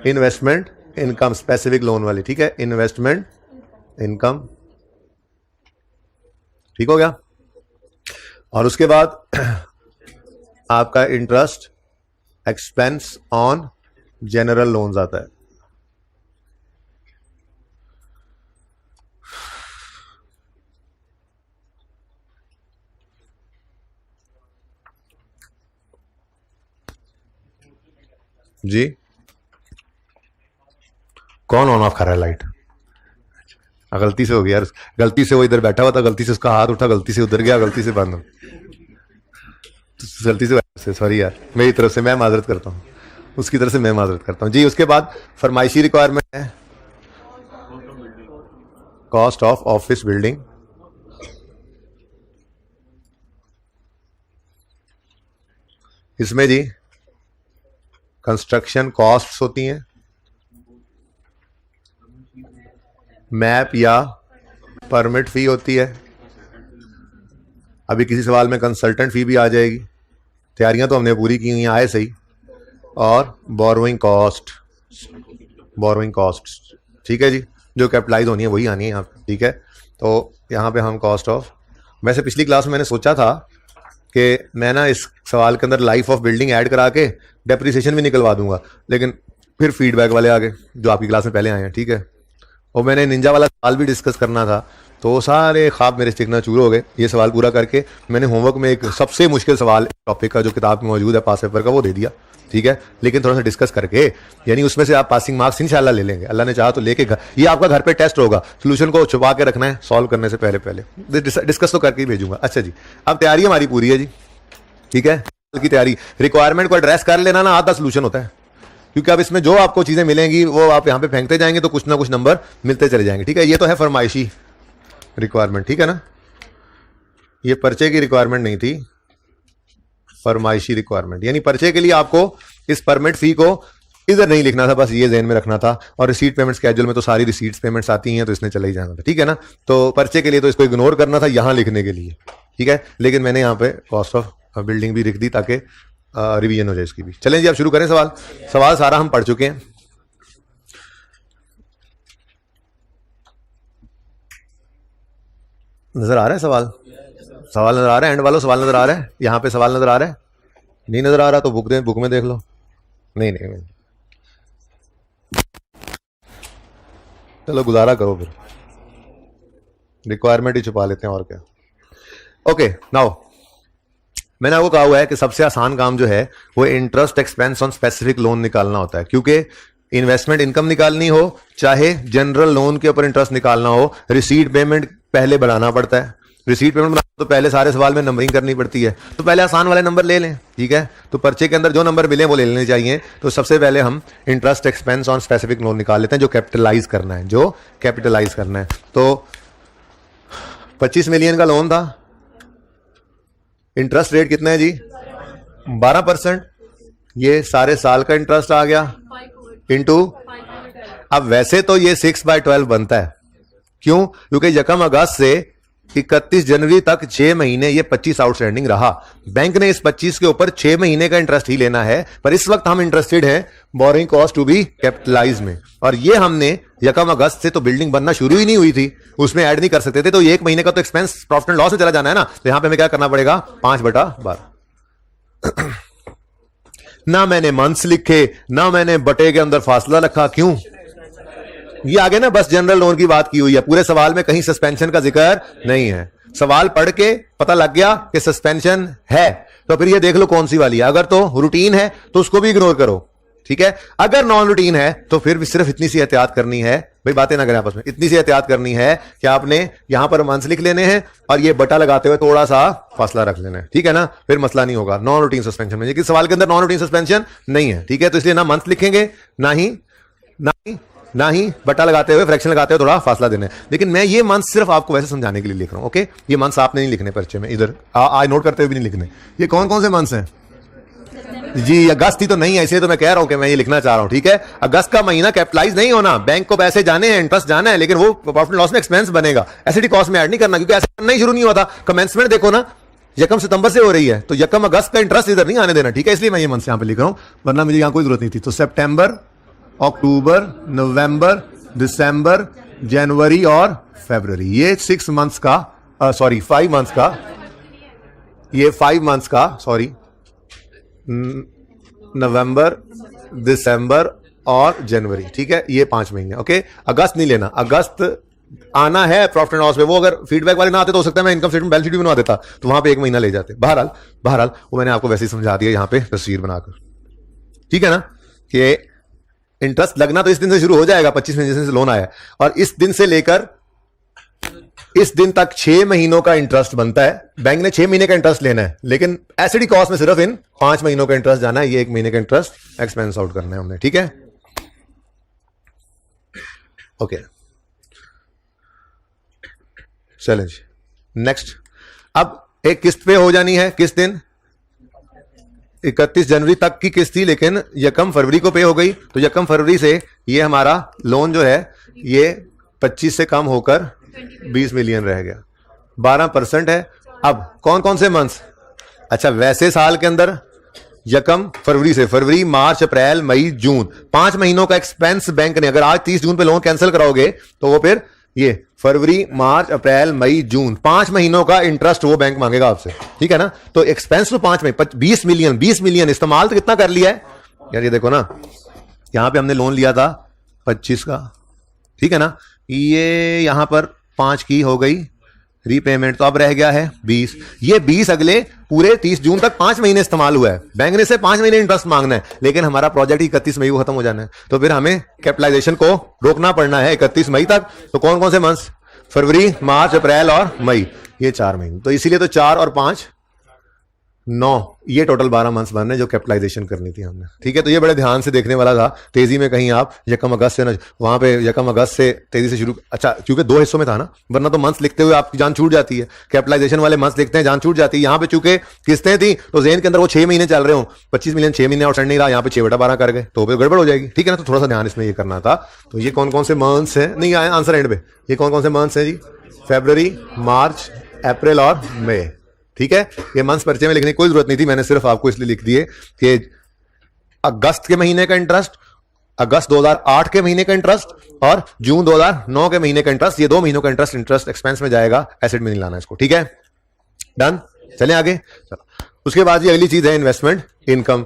इन्वेस्टमेंट इनकम, स्पेसिफिक लोन वाली। ठीक है, इन्वेस्टमेंट इनकम, ठीक हो गया। और उसके बाद आपका interest expense on general loans आता है। जी कौन ऑन ऑफ कर रहा है लाइट? गलती से हो गया यार, गलती से वो इधर बैठा हुआ था, गलती से उसका हाथ उठा, गलती से उधर गया, गलती से बंद, गलती से। सॉरी यार, मेरी तरफ से मैं माजरत करता हूँ, उसकी तरफ से मैं माजरत करता हूँ जी। उसके बाद फरमाइशी रिक्वायरमेंट है कॉस्ट ऑफ ऑफिस बिल्डिंग। इसमें जी कंस्ट्रक्शन कॉस्ट्स होती हैं, मैप या परमिट फी होती है, अभी किसी सवाल में कंसल्टेंट फी भी आ जाएगी, तैयारियां तो हमने पूरी की हुई हैं, आए सही। और बोरोइंग कॉस्ट, ठीक है जी, जो कैपिटलाइज होनी है वही आनी है यहाँ पे। ठीक है, तो यहाँ पे हम कॉस्ट ऑफ, वैसे पिछली क्लास में मैंने सोचा था कि मैं ना इस सवाल के अंदर लाइफ ऑफ बिल्डिंग ऐड करा के डेप्रिसिएशन भी निकलवा दूंगा, लेकिन फिर फीडबैक वाले आ गए जो आपकी क्लास में पहले आए हैं, ठीक है। और मैंने निंजा वाला सवाल भी डिस्कस करना था, तो सारे ख्वाब मेरे चिकना चूर हो गए। ये सवाल पूरा करके मैंने होमवर्क में एक सबसे मुश्किल सवाल टॉपिक का जो किताब में मौजूद है पास पेपर का वो दे दिया, ठीक है। लेकिन थोड़ा सा डिस्कस करके, यानी उसमें से आप पासिंग मार्क्स इंशाल्लाह ले लेंगे, अल्लाह ने चाहा तो लेके ये आपका घर पे टेस्ट होगा। सोल्यूशन को छुपा के रखना है सॉल्व करने से पहले डिस्कस तो करके ही भेजूंगा। अच्छा जी, अब तैयारी हमारी पूरी है जी, ठीक है। की तैयारी, रिक्वायरमेंट को एड्रेस कर लेना ना, आधा सोल्यूशन होता है, क्योंकि अब इसमें जो आपको चीजें मिलेंगी वो आप यहाँ पे फेंकते जाएंगे तो कुछ ना कुछ नंबर मिलते चले जाएंगे, ठीक है। ये तो है फरमाइशी रिक्वायरमेंट, ठीक है ना। ये पर्चे की रिक्वायरमेंट नहीं थी, फरमाइशी रिक्वायरमेंट, यानी पर्चे के लिए आपको इस परमिट फी को इधर नहीं लिखना था, बस ये ज़हन में रखना था। और रिसीट पेमेंट स्केड्यूल में तो सारी रिसीट्स पेमेंट्स आती हैं, तो इसने चला ही जाना था, ठीक है ना। तो पर्चे के लिए तो इसको इग्नोर करना था यहाँ लिखने के लिए, ठीक है। लेकिन मैंने यहाँ पे कॉस्ट ऑफ बिल्डिंग भी लिख दी ताकि रिवीजन हो जाए इसकी भी। चलें जी, अब शुरू करें। सवाल सारा हम पढ़ चुके हैं। नजर आ रहा है सवाल नजर आ रहा है, एंड वालों सवाल नजर आ रहा है, यहाँ पे सवाल नजर आ रहा है। नहीं नजर आ रहा तो बुक में देख लो। नहीं चलो गुजारा करो, फिर रिक्वायरमेंट ही छुपा लेते हैं और क्या। ओके नाउ, मैंने आपको कहा हुआ है कि सबसे आसान काम जो है वो interest expense on specific loan निकालना होता है, क्योंकि इन्वेस्टमेंट इनकम निकालनी हो चाहे जनरल लोन के ऊपर इंटरेस्ट निकालना हो, रिसीट पेमेंट पहले बनाना पड़ता है। रिसीट पेमेंट बनाना तो पहले सारे सवाल में नंबरिंग करनी पड़ती है, तो पहले आसान वाले नंबर ले लें, ठीक है। तो पर्चे के अंदर जो नंबर मिले वो ले लेने चाहिए। तो सबसे पहले हम interest expense on specific loan निकाल लेते हैं, जो कैपिटलाइज करना है। तो 25 मिलियन का लोन था, इंटरेस्ट रेट कितना है जी 12%, ये सारे साल का इंटरेस्ट आ गया इनटू, अब वैसे तो ये 6/12 बनता है, क्यों? क्योंकि यकम अगस्त से 31 जनवरी तक 6 महीने ये 25 आउटस्टैंडिंग रहा। बैंक ने इस 25 के ऊपर 6 महीने का इंटरेस्ट ही लेना है, पर इस वक्त हम इंटरेस्टेड हैं boring cost to be capitalize में, और ये हमने यकम अगस्त से तो बिल्डिंग बनना शुरू ही नहीं हुई थी, उसमें ऐड नहीं कर सकते थे, तो 1 महीने का तो एक्सपेंस प्रॉफिट एंड लॉस में चला जाना है ना। तो यहां पे हमें क्या करना पड़ेगा 5/12। ना मैंने मंथ्स लिखे, ना मैंने बटे के अंदर फासला रखा, क्यों? ये आगे ना बस जनरल लोन की बात की हुई है, पूरे सवाल में कहीं सस्पेंशन का जिक्र नहीं है। सवाल पढ़ के पता लग गया कि सस्पेंशन है, तो फिर ये देख लो कौन सी वाली है। अगर तो रूटीन है तो उसको भी इग्नोर करो, ठीक है। अगर नॉन रूटीन है तो फिर भी सिर्फ इतनी सी एहतियात करनी है, भाई बातें ना करें आपस में, इतनी सी एहतियात करनी है कि आपने यहां पर मंथ्स लिख लेने हैं और ये बटा लगाते हुए थोड़ा सा फासला रख लेना है, ठीक है ना। फिर मसला नहीं होगा नॉन रूटीन सस्पेंशन में, लेकिन सवाल के अंदर नॉन रूटीन सस्पेंशन नहीं है, ठीक है। तो इसलिए ना मंथ लिखेंगे, ना ही बटा लगाते हुए फ्रैक्शन लगाते हुए थोड़ा फासला देना है। लेकिन मैं ये मंथ सिर्फ आपको वैसे समझाने के लिए लिख रहा हूं, ओके। ये मंथ्स आपने नहीं लिखने पर्चे में, इधर आज नोट करते हुए भी नहीं लिखने। ये कौन कौन से मंथ्स हैं जी? अगस्त ही तो नहीं है, इसलिए तो मैं कह रहा हूं कि मैं ये लिखना चाह रहा हूं, ठीक है। अगस्त का महीना कैपिटलाइज नहीं होना, बैंक को पैसे जाने हैं, इंटरेस्ट जाना है, लेकिन वो प्रॉफिट लॉस में एक्सपेंस बनेगा, एसिडी कॉस्ट में ऐड नहीं करना, क्योंकि ऐसा करना ही शुरू नहीं हुआ था। कमेंसमेंट देखो ना, यकम सितंबर से हो रही है, तो यकम अगस्त का इंटरेस्ट इधर नहीं आने देना, ठीक है। इसलिए मैं ये मंथ यहां पे लिख रहा हूं, वरना मुझे यहां कोई जरूरत नहीं थी। तो सितंबर, अक्टूबर, नवंबर, दिसंबर, जनवरी और फरवरी, ये 6 मंथ्स का 5 मंथ्स का, ये 5 मंथ्स का, नवंबर, दिसंबर और जनवरी, ठीक है। ये 5 महीने, ओके। अगस्त नहीं लेना, अगस्त आना है प्रॉफिट एंड लॉस में, वो अगर फीडबैक वाले ना आते तो हो सकता है मैं इनकम स्टेटमेंट बैलेंस शीट भी बनवा देता, तो वहां पे 1 महीना ले जाते। बहरहाल वो मैंने आपको वैसे ही समझा दिया यहां पे तस्वीर बनाकर, ठीक है ना, कि इंटरेस्ट लगना तो इस दिन से शुरू हो जाएगा, 25 महीने से लोन आया, और इस दिन से लेकर इस दिन तक 6 महीनों का इंटरेस्ट बनता है। बैंक ने 6 महीने का इंटरेस्ट लेना है, लेकिन एसिडी कॉस्ट में सिर्फ इन 5 महीनों का इंटरेस्ट जाना है। ये 1 महीने का इंटरेस्ट एक्सपेंस आउट करना है हमने, ठीक है, ओके। चलें जी नेक्स्ट। अब एक किस्त पे हो जानी है, किस दिन 31 जनवरी तक की किस्त थी, लेकिन यकम फरवरी को पे हो गई, तो यकम फरवरी से ये हमारा लोन जो है ये 25 से कम होकर 20 मिलियन रह गया, 12% है। अब कौन कौन से मंथ्स? अच्छा, वैसे साल के अंदर यकम फरवरी से फरवरी, मार्च, अप्रैल, मई, जून, 5 महीनों का एक्सपेंस बैंक ने, अगर आज 30 जून पे लोन कैंसिल कराओगे तो वो फिर ये फरवरी, मार्च, अप्रैल, मई, जून, 5 महीनों का इंटरेस्ट वो बैंक मांगेगा आपसे, ठीक है ना। तो एक्सपेंस तो 5 में 20 मिलियन इस्तेमाल तो कितना कर लिया है यार, ये देखो ना, यहां पे हमने लोन लिया था 25 का, ठीक है ना, ये यहां पर 5 की हो गई रीपेमेंट, तो अब रह गया है 20। ये 20 अगले पूरे 30 जून तक 5 महीने इस्तेमाल हुआ है, बैंक ने से 5 महीने इंटरेस्ट मांगना है, लेकिन हमारा प्रोजेक्ट 31 मई को खत्म हो जाना है, तो फिर हमें कैपिटलाइजेशन को रोकना पड़ना है 31 मई तक। तो कौन कौन से मंथ्स, फरवरी, मार्च, अप्रैल और मई, ये 4 महीने, तो इसीलिए तो 4 और 5 9, ये टोटल 12 मंथ्स बनने जो कैपिटलाइजेशन करनी थी हमने, ठीक है। तो ये बड़े ध्यान से देखने वाला था, तेजी में कहीं आप यकम अगस्त से ना, वहां पे यकम अगस्त से तेजी से शुरू, अच्छा क्योंकि 2 हिस्सों में था ना, वरना तो मंथ्स लिखते हुए आपकी जान छूट जाती है, कैपिटलाइजेशन वाले मंथ्स लिखते हैं जान छूट जाती है। यहाँ पे चूंकि किस्तें थी तो जेन के अंदर वो 6 महीने चल रहे हो, 25 मिलियन 6 महीने आउटस्टैंडिंग नहीं रहा, यहाँ पे 6/12 कर गए, तो गड़बड़ हो जाएगी, ठीक है ना। तो थोड़ा सा ध्यान इसमें ये करना था। तो ये कौन कौन से मंथ्स हैं, नहीं आए आंसर एंड पे, ये कौन कौन से मंथ्स हैं जी, फरवरी, मार्च, अप्रैल और मई, ठीक है। ये मंथ्स परिचय में लिखने की कोई जरूरत नहीं थी, मैंने सिर्फ आपको इसलिए लिख दिए कि अगस्त के महीने का इंटरेस्ट, अगस्त 2008 के महीने का इंटरेस्ट और जून 2009 के महीने का इंटरेस्ट, ये 2 महीनों का इंटरेस्ट एक्सपेंस में जाएगा, एसेट में नहीं लाना इसको, ठीक है। डन, चलें आगे। चलो उसके बाद ये अगली चीज है इन्वेस्टमेंट इनकम।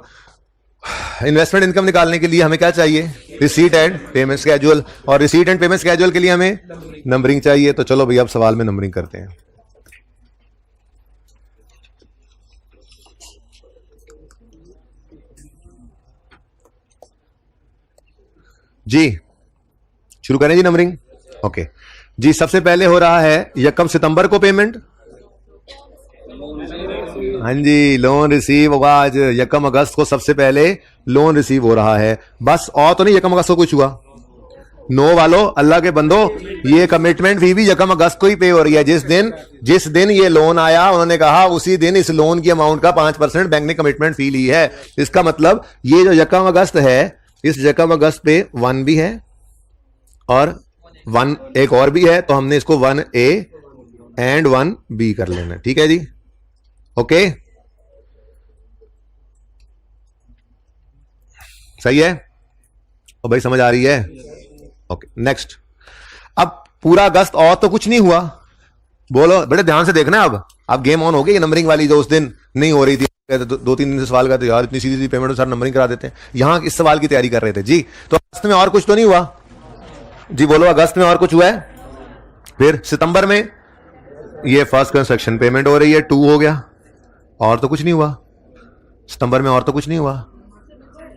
इन्वेस्टमेंट इनकम निकालने के लिए हमें क्या चाहिए, रिसीट एंड पेमेंट स्केड्यूल, और रिसीट एंड पेमेंट स्केड्यूल के लिए हमें नंबरिंग चाहिए। तो चलो भैया अब सवाल में नंबरिंग करते हैं। जी शुरू करें जी नंबरिंग, ओके जी। सबसे पहले हो रहा है यकम सितंबर को पेमेंट, हाँ जी, लोन रिसीव होगा आज यकम अगस्त को, सबसे पहले लोन रिसीव हो रहा है बस, और तो नहीं यकम अगस्त को कुछ हुआ। नो वालों, अल्लाह के बंदो, ये कमिटमेंट फी भी यकम अगस्त को ही पे हो रही है। जिस दिन ये लोन आया उन्होंने कहा उसी दिन इस लोन की अमाउंट का 5% बैंक ने कमिटमेंट फी ली है। इसका मतलब ये जो यकम अगस्त है, इस यकम अगस्त पे 1 भी है और 1 एक और भी है, तो हमने इसको 1A एंड 1B कर लेना, ठीक है जी, ओके सही है, और भाई समझ आ रही है, ओके नेक्स्ट। अब पूरा अगस्त और तो कुछ नहीं हुआ, बोलो बड़े ध्यान से देखना है। अब गेम ऑन हो गई, ये नंबरिंग वाली जो उस दिन नहीं हो रही थी, 2-3 दिन से सवाल करते यार इतनी सीधी पेमेंट सर नंबरिंग करा देते हैं, यहां इस सवाल की तैयारी कर रहे थे जी। तो अगस्त में और कुछ तो नहीं हुआ जी, बोलो अगस्त में और कुछ हुआ है। फिर सितंबर में ये फर्स्ट कंस्ट्रक्शन पेमेंट हो रही है, 2 हो गया, और तो कुछ नहीं हुआ सितंबर में, और तो कुछ नहीं हुआ।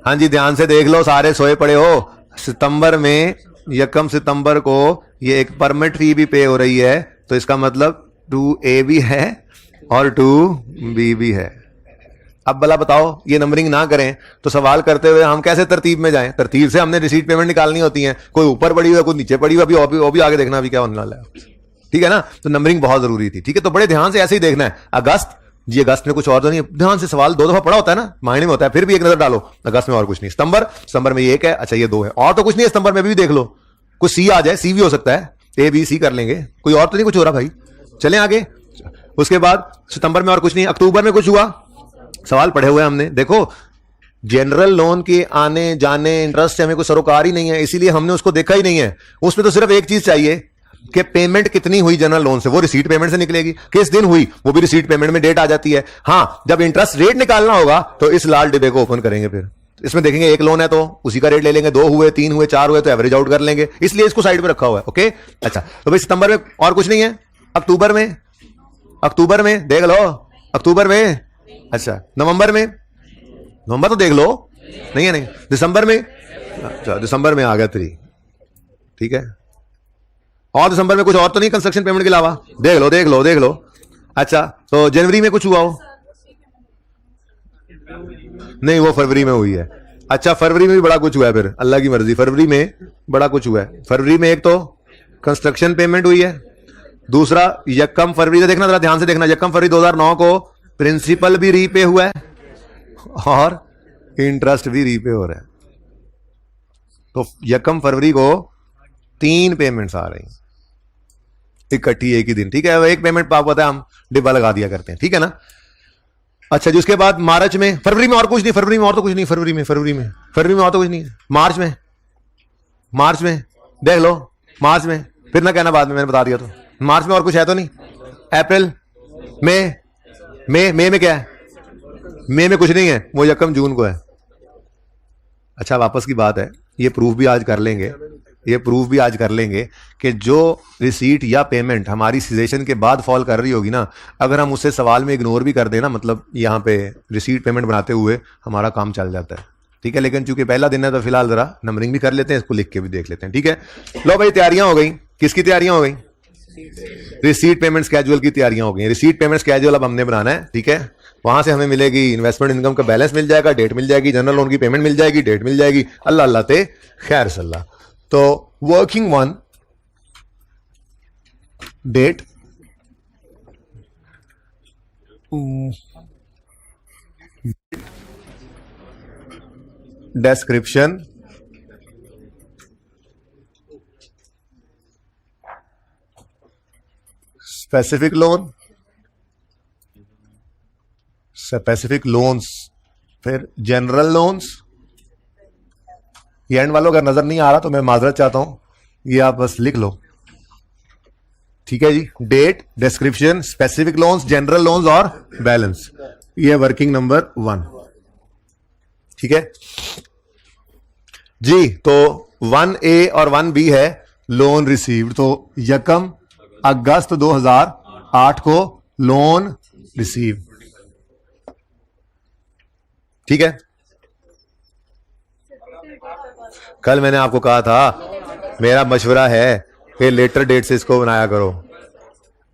हाँ जी ध्यान से देख लो, सारे सोए पड़े हो। सितंबर में यकम सितंबर को ये एक परमिट फी भी पे हो रही है, तो इसका मतलब 2A भी है और 2B भी है। अब भला बताओ, ये नंबरिंग ना करें तो सवाल करते हुए हम कैसे तरतीब में जाएं। तरतीब से हमने रिसीट पेमेंट निकालनी होती है, कोई ऊपर पड़ी हुई है, कोई नीचे पड़ी हुई है, अभी आगे देखना अभी क्या होने वाला है, ठीक है ना। तो नंबरिंग बहुत जरूरी थी, ठीक है। तो बड़े ध्यान से ऐसे ही देखना है। अगस्त जी, अगस्त में कुछ और तो नहीं, ध्यान से सवाल 2 दफा पड़ा होता है ना, मायने में होता है, फिर भी एक नजर डालो। अगस्त में और कुछ नहीं। सितंबर में ये 1 है, अच्छा ये 2 है, और तो कुछ नहीं है। सितंबर में भी देख लो, कुछ सी आ जाए, सी भी हो सकता है, ABC कर लेंगे, कोई और तो नहीं कुछ हो रहा भाई। चलें आगे। उसके बाद सितंबर में और कुछ नहीं। अक्टूबर में कुछ हुआ, सवाल पढ़े हुए हमने, देखो जनरल लोन के आने जाने इंटरेस्ट से हमें कोई सरोकार ही नहीं है, इसीलिए हमने उसको देखा ही नहीं है। उसमें तो सिर्फ एक चीज चाहिए कि पेमेंट कितनी हुई जनरल लोन से, वो रिसीट पेमेंट से निकलेगी, किस दिन हुई वो भी रिसीट पेमेंट में डेट आ जाती है। हाँ, जब इंटरेस्ट रेट निकालना होगा तो इस लाल डिब्बे को ओपन करेंगे, फिर इसमें देखेंगे 1 लोन है तो उसी का रेट ले लेंगे, 2 हुए, 3 हुए, 4 हुए तो एवरेज आउट कर लेंगे, इसलिए इसको साइड पे रखा हुआ है, ओके। अच्छा तो भाई सितंबर में और कुछ नहीं है। अक्टूबर में देख लो, अक्टूबर में, अच्छा नवंबर तो देख लो, नहीं है, नहीं। दिसंबर में, अच्छा दिसंबर में आ गया 3, ठीक है। और दिसंबर में कुछ और तो नहीं कंस्ट्रक्शन पेमेंट के अलावा, देख लो। अच्छा तो जनवरी में कुछ हुआ हो, नहीं वो फरवरी में हुई है। अच्छा फरवरी में भी बड़ा कुछ हुआ है, फिर अल्लाह की मर्जी, फरवरी में बड़ा कुछ हुआ है। फरवरी में एक तो कंस्ट्रक्शन पेमेंट हुई है, दूसरा यकम फरवरी से देखना, जरा ध्यान से देखना, यकम फरवरी 2009 को प्रिंसिपल भी रीपे हुआ है और इंटरेस्ट भी रीपे हो रहा है। तो यकम फरवरी को 3 पेमेंट्स आ रही इकट्ठी एक ही दिन, ठीक है। एक पेमेंट पाप होता है, हम डिब्बा लगा दिया करते हैं, ठीक है ना। अच्छा जी, उसके बाद मार्च में, फरवरी में और कुछ नहीं, फरवरी में और तो कुछ नहीं, फरवरी में और तो कुछ नहीं है। मार्च में देख लो, मार्च में फिर ना कहना बाद में मैंने बता दिया तो। मार्च में और कुछ है तो नहीं? अप्रैल, मई में क्या है? मई में कुछ नहीं है, वो यकम जून को है। अच्छा वापस की बात है, ये प्रूफ भी आज कर लेंगे, ये प्रूफ भी आज कर लेंगे कि जो रिसीट या पेमेंट हमारी सीजेशन के बाद फॉल कर रही होगी ना, अगर हम उसे सवाल में इग्नोर भी कर देना, मतलब यहाँ पे रिसीट पेमेंट बनाते हुए हमारा काम चल जाता है। ठीक है, लेकिन चूंकि पहला दिन है तो फिलहाल जरा नंबरिंग भी कर लेते हैं, इसको लिख के भी देख लेते हैं। ठीक है, लो भाई तैयारियां हो गई। किसकी तैयारियां हो गई? रिसीट पेमेंट स्केड्यूल की तैयारियां हो गई। रिसीट पेमेंट स्केड्यूल अब हमने बनाना है। ठीक है, वहां से हमें मिलेगी इन्वेस्टमेंट इनकम का बैलेंस मिल जाएगा, डेट मिल जाएगी, जनरल लोन की पेमेंट मिल जाएगी, डेट मिल जाएगी, अल्लाह अल्लाह ते खैर सल्लाह। तो working one, date, description, specific loan, specific loans, फिर जनरल लोन्स। ये एंड वालों अगर नजर नहीं आ रहा तो मैं माजरत चाहता हूं, ये आप बस लिख लो। ठीक है जी, date, description, specific loans, general loans और बैलेंस, ये वर्किंग नंबर 1। ठीक है जी, तो 1A और 1B है लोन रिसीव्ड। तो यकम अगस्त 2008 को लोन रिसीव। ठीक है, कल मैंने आपको कहा था मेरा मशवरा है कि लेटर डेट से इसको बनाया करो।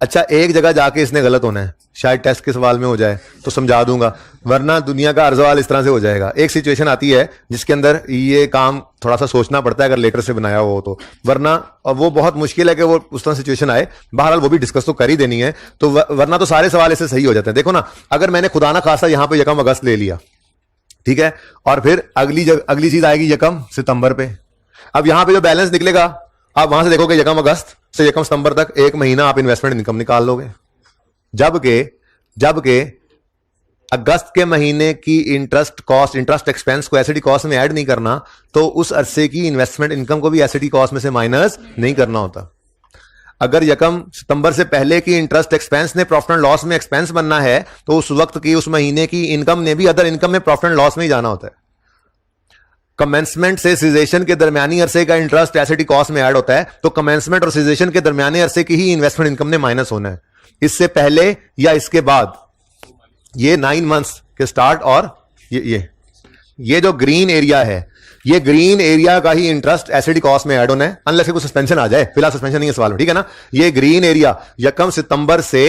अच्छा, एक जगह जाके इसने गलत होना है, शायद टेस्ट के सवाल में हो जाए तो समझा दूंगा, वरना दुनिया का हर सवाल इस तरह से हो जाएगा। एक सिचुएशन आती है जिसके अंदर ये काम थोड़ा सा सोचना पड़ता है अगर लेटर से बनाया हो तो, वरना वो बहुत मुश्किल है कि वो उस तरह सिचुएशन आए। बहरहाल वो भी डिस्कस तो कर ही देनी है, तो वरना तो सारे सवाल ऐसे सही हो जाते हैं। देखो ना, अगर मैंने खुदा ना खासा यहां पर यकम अगस्त ले लिया, ठीक है, और फिर अगली चीज आएगी यकम सितंबर पे। अब यहां पे जो बैलेंस निकलेगा, आप वहां से देखोगे यकम अगस्त से यकम सितंबर तक एक महीना आप इन्वेस्टमेंट इनकम निकाल लोगे। जबकि अगस्त के महीने की इंटरेस्ट एक्सपेंस को एसिडी कॉस्ट में ऐड नहीं करना, तो उस अरसे की इन्वेस्टमेंट इनकम को भी एसिडी कॉस्ट में से माइनस नहीं करना होता। अगर यकम सितंबर से पहले की इंटरेस्ट एक्सपेंस ने प्रॉफिट एंड लॉस में एक्सपेंस बनना है, तो उस वक्त की उस महीने की इनकम ने भी अदर इनकम में प्रॉफिट एंड लॉस में ही जाना होता है। कमेंसमेंट से सीजेशन के दरमियानी अरसे का इंटरेस्ट एसिडी कॉस्ट में ऐड होता है, तो कमेंसमेंट और सीजेशन के दरमियानी अरसे की ही इन्वेस्टमेंट इनकम ने माइनस होना है। इससे पहले या इसके बाद, ये 9 मंथ्स के स्टार्ट, और ये जो ग्रीन एरिया है, ये ग्रीन एरिया का ही इंटरेस्ट एसिडी कॉस्ट में ऐड होना है, अनलेस कोई सस्पेंशन आ जाए। फिलहाल सस्पेंशन नहीं है सवाल में, ठीक है ना। ये ग्रीन एरिया यकम सितंबर से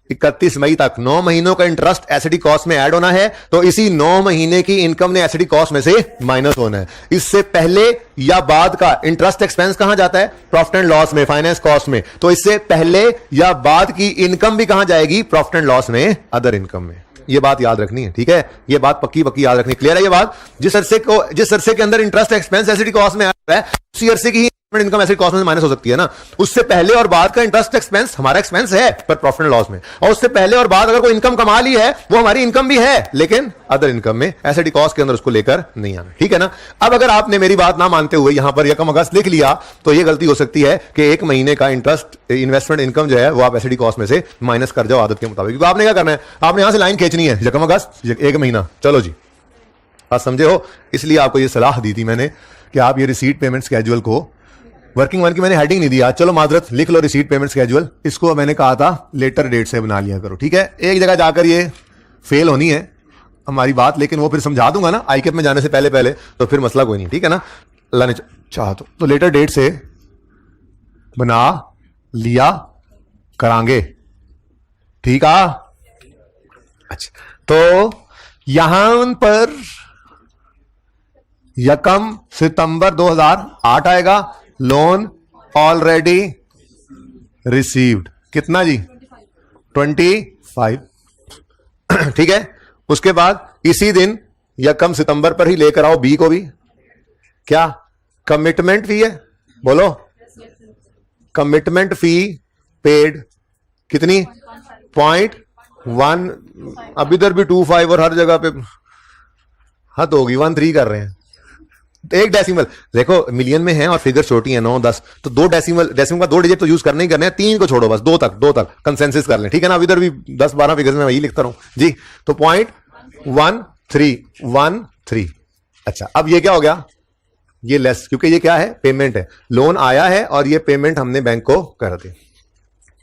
31 मई तक 9 महीनों का इंटरेस्ट एसिडी कॉस्ट में ऐड होना है, तो इसी 9 महीने की इनकम ने एसिडी कॉस्ट में से माइनस होना है। इससे पहले या बाद का इंटरेस्ट एक्सपेंस कहां जाता है? प्रॉफिट एंड लॉस में, फाइनेंस कॉस्ट में। तो इससे पहले या बाद की इनकम भी कहां जाएगी? प्रॉफिट एंड लॉस में, अदर इनकम में। ये बात याद रखनी है, ठीक है, ये बात पक्की याद रखनी। क्लियर है ये बात? जिस अरसे के अंदर इंटरेस्ट एक्सपेंस एसिडी कॉस्ट में आता है, उसी अरसे की इनकम एसिड कॉस्ट में माइनस हो सकती है ना। उससे पहले और बाद का इंटरेस्ट एक्सपेंस हमारा एक्सपेंस है पर प्रॉफिट एंड लॉस में, और उससे पहले और बाद अगर कोई इनकम कमा ली है वो हमारी इनकम भी है, लेकिन अदर इनकम में, एसिड कॉस्ट के अंदर उसको लेकर नहीं आना, ठीक है ना। अब अगर आपने मेरी बात ना मानते हुए यहां पर यकम अगस्त लिख लिया, तो यह गलती हो सकती है कि एक महीने का इंटरेस्ट इन्वेस्टमेंट इनकम जो है वो आप एसिड कॉस्ट में से माइनस कर जाओ आदत के मुताबिक। क्योंकि आपने क्या करना है, आपने यहां से लाइन खींचनी है, यकम अगस्त एक महीना, चलो जी, आप समझे हो। इसलिए आपको यह सलाह दी थी मैंने कि आप ये रिसीट पेमेंट स्केड्यूल को, वर्किंग वन की मैंने हेडिंग नहीं दिया, चलो माजरत, लिख लो रिसीट पेमेंट स्केड्यूल। इसको मैंने कहा था लेटर डेट से बना लिया करो, ठीक है। एक जगह जाकर ये फेल होनी है हमारी बात, लेकिन वो फिर समझा दूंगा ना आईकेप में जाने से पहले, तो फिर मसला कोई नहीं, ठीक है ना, अल्लाह ने चाहा तो लेटर डेट से बना लिया करांगे, ठीक है। अच्छा, तो यहां पर यकम सितंबर 2008 आएगा, लोन ऑलरेडी रिसीव्ड, कितना जी? 25, ठीक है। उसके बाद इसी दिन यकम सितंबर पर ही लेकर आओ बी को भी, क्या कमिटमेंट फी है, बोलो, कमिटमेंट फी पेड कितनी? 0.1, अब इधर भी 25 और हर जगह पे हद होगी 13 कर रहे हैं, एक डेसिमल देखो, मिलियन में है और फिगर छोटी है 9 10, तो 2 डेसिमल का 2 डिजिट तो यूज करने ही करने हैं, 3 को छोड़ो बस, 2 तक कंसेंसस कर लें, ठीक है ना। अब इधर भी 10 12 फिगर्स में वही लिखता रहूं जी। तो 0.1313। अच्छा, अब ये क्या हो गया, ये लेस, क्योंकि ये क्या है, पेमेंट है, लोन आया है और ये पेमेंट हमने बैंक को कर दी,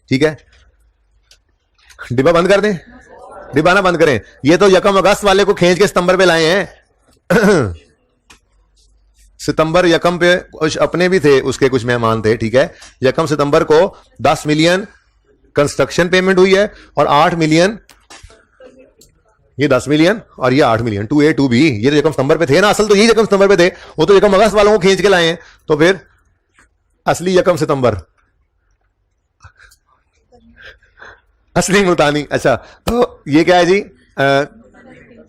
ठीक है। डिब्बा बंद कर दें, डिब्बा ना बंद करें, ये तो यकम अगस्त वाले को खींच के सितंबर पे लाए हैं। सितंबर यकम पे कुछ अपने भी थे, उसके कुछ मेहमान थे, ठीक है। यकम सितंबर को 10 मिलियन कंस्ट्रक्शन पेमेंट हुई है और 8 मिलियन, ये 10 मिलियन और ये 8 मिलियन, 2A 2B, ये तो यकम सितंबर पे थे ना, असल तो यही यकम सितंबर पे थे, वो तो यकम अगस्त वालों को खींच के लाए हैं, तो फिर असली यकम सितंबर, असली मुल्तानी। अच्छा, तो ये क्या है जी,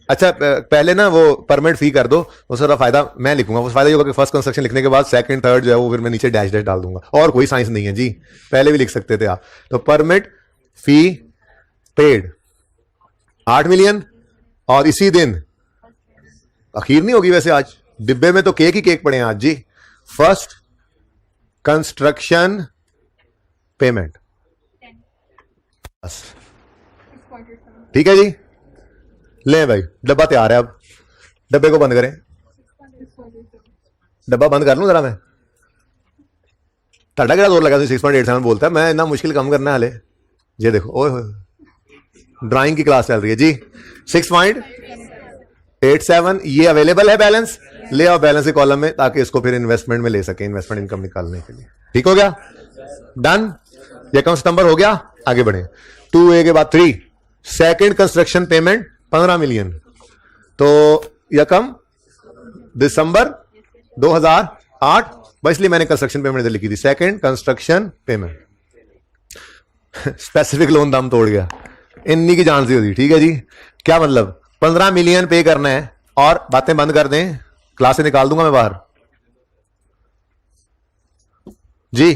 अच्छा पहले ना वो परमिट फी कर दो, वो सारा फायदा मैं लिखूंगा, उस फायदा ये होगा कि फर्स्ट कंस्ट्रक्शन लिखने के बाद सेकंड थर्ड जो है वो फिर मैं नीचे डैश डैश डाल दूंगा, और कोई साइंस नहीं है जी, पहले भी लिख सकते थे आप। तो परमिट फी पेड 8 मिलियन, और इसी दिन अखीर नहीं होगी वैसे, आज डिब्बे में तो केक ही केक पड़े हैं आज जी, फर्स्ट कंस्ट्रक्शन पेमेंट, बस, ठीक है जी। ले भाई, डब्बा तैयार है, अब डब्बे को बंद करें, डब्बा बंद कर लूं जरा मैं, टाटा क्या जोर लगा 6.87 बोलता है, मैं इतना मुश्किल कम करना है हाले। ये देखो, ओए ड्राइंग की क्लास चल रही है जी। 6.87 ये अवेलेबल है बैलेंस, ले आओ बैलेंस के कॉलम में, ताकि इसको फिर इन्वेस्टमेंट में ले सके, इन्वेस्टमेंट इनकम निकालने के लिए, ठीक हो गया, डन। ये कम सितंबर हो गया, आगे बढ़े। 2A के बाद 3 सेकेंड कंस्ट्रक्शन पेमेंट 15 मिलियन, तो यकम दिसंबर 2008, बस इसलिए मैंने कंस्ट्रक्शन पेमेंट इधर लिखी थी, second construction payment. Specific loan दम तोड़ गया, इन्हीं की जान से होती, ठीक है जी। क्या मतलब, 15 मिलियन पे करना है, और बातें बंद कर दें, क्लास से निकाल दूंगा मैं बाहर जी।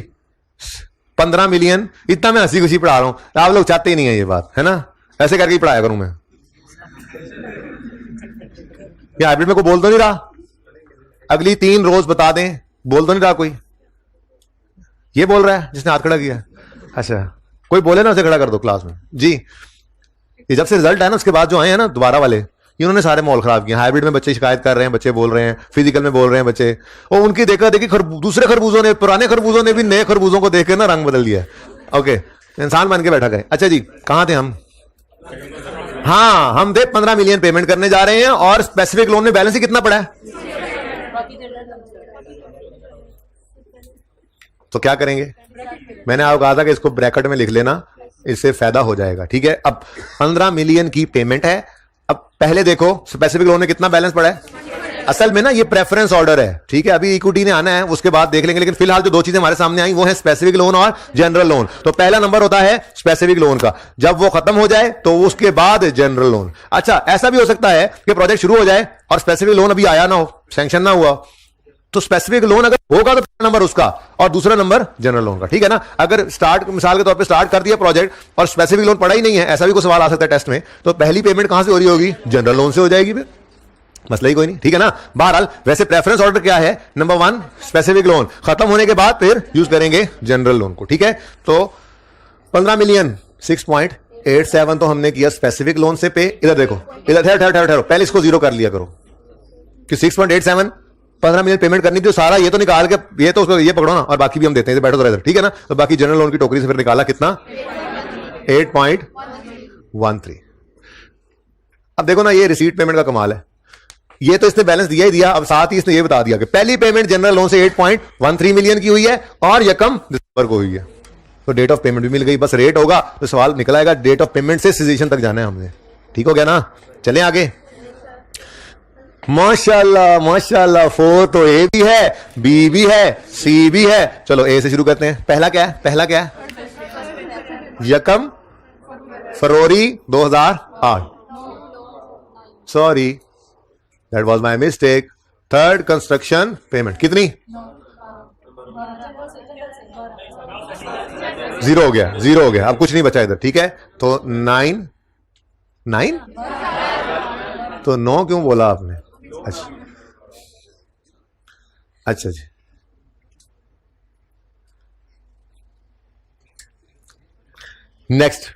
15 मिलियन, इतना मैं हंसी खुशी पढ़ा रहा हूं, आप लोग चाहते ही नहीं है ये बात, है ना, ऐसे करके ही पढ़ाया करूं मैं। क्या हाइब्रिड में कोई बोल तो नहीं रहा, अगली 3 रोज बता दें, बोल तो नहीं रहा कोई, ये बोल रहा है जिसने हाथ खड़ा किया, अच्छा कोई बोले ना उसे खड़ा कर दो क्लास में जी। ये जब से रिजल्ट आया ना, उसके बाद जो आए हैं ना दोबारा वाले, इन्होंने सारे माहौल खराब किया। हाइब्रिड में बच्चे शिकायत कर रहे हैं, बच्चे बोल रहे हैं, फिजिकल में बोल रहे हैं बच्चे, और उनकी देखा देखी दूसरे खरबूजों ने, पुराने खरबूजों ने भी नए खरबूजों को देख के ना रंग बदल दिया। ओके, इंसान बन के बैठा गए। अच्छा जी, कहां थे हम? हाँ, हम थे 15 मिलियन पेमेंट करने जा रहे हैं, और स्पेसिफिक लोन में बैलेंस ही कितना पड़ा है, तो क्या करेंगे? मैंने आपको कहा था कि इसको ब्रैकेट में लिख लेना, इससे फायदा हो जाएगा, ठीक है। अब 15 मिलियन की पेमेंट है। अब पहले देखो स्पेसिफिक लोन में कितना बैलेंस पड़ा है। असल में ना ये प्रेफरेंस ऑर्डर है, ठीक है, अभी इक्विटी ने आना है, उसके बाद देख लेंगे, लेकिन फिलहाल जो 2 चीजें हमारे सामने आई वो है स्पेसिफिक लोन और जनरल लोन। तो पहला नंबर होता है स्पेसिफिक लोन का, जब वो खत्म हो जाए तो उसके बाद जनरल लोन। अच्छा, ऐसा भी हो सकता है कि प्रोजेक्ट शुरू हो जाए और स्पेसिफिक लोन अभी आया ना हो, सैंक्शन ना हुआ, तो स्पेसिफिक लोन अगर होगा तो पहला नंबर उसका और दूसरा नंबर जनरल लोन का, ठीक है ना। अगर स्टार्ट, मिसाल के तौर पे स्टार्ट कर दिया प्रोजेक्ट और स्पेसिफिक लोन पड़ा ही नहीं है, ऐसा भी कोई सवाल आ सकता है टेस्ट में, तो पहली पेमेंट कहां से हो रही होगी? जनरल लोन से हो जाएगी, फिर मसला ही कोई नहीं, ठीक है ना। बहरहाल वैसे प्रेफरेंस ऑर्डर क्या है? नंबर 1 स्पेसिफिक लोन, खत्म होने के बाद फिर यूज करेंगे जनरल लोन को, ठीक है। तो 15 मिलियन 6.87 तो हमने किया स्पेसिफिक लोन से पे। इधर देखो, इधर ठहरो, पहले इसको जीरो कर लिया करो कि 6.87 15 मिलियन पेमेंट करनी थी, सारा ये तो निकाल के, ये तो उसको ये पकड़ो ना, और बाकी भी हम देते हैं, बैठो तो इधर, ठीक है ना। तो बाकी जनरल लोन की टोकरी से फिर निकाला कितना? 8.13। अब देखो ना, ये रिसीट पेमेंट का कमाल है, ये तो इसने बैलेंस दिया ही दिया, अब साथ ही इसने ये बता दिया कि पहली पेमेंट जनरल लोन से 8.13 मिलियन की हुई है और यकम दिसंबर को हुई है, तो डेट ऑफ पेमेंट भी मिल गई। बस रेट होगा तो सवाल निकल आएगा, डेट ऑफ पेमेंट से सिचुएशन तक जाना है हमने, ठीक हो गया ना। चलें आगे। माशाल्लाह माशाल्लाह, 4 तो ए भी है, बी भी है, सी भी है। चलो ए से शुरू करते हैं। पहला क्या है? पहला क्या है? यकम फरवरी 2008, sorry that was my mistake. Third construction payment कितनी? 0 हो गया, 0 हो गया, अब कुछ नहीं बचा इधर, ठीक है। तो 9 तो 9 क्यों बोला आपने? अच्छा, अच्छा जी, नेक्स्ट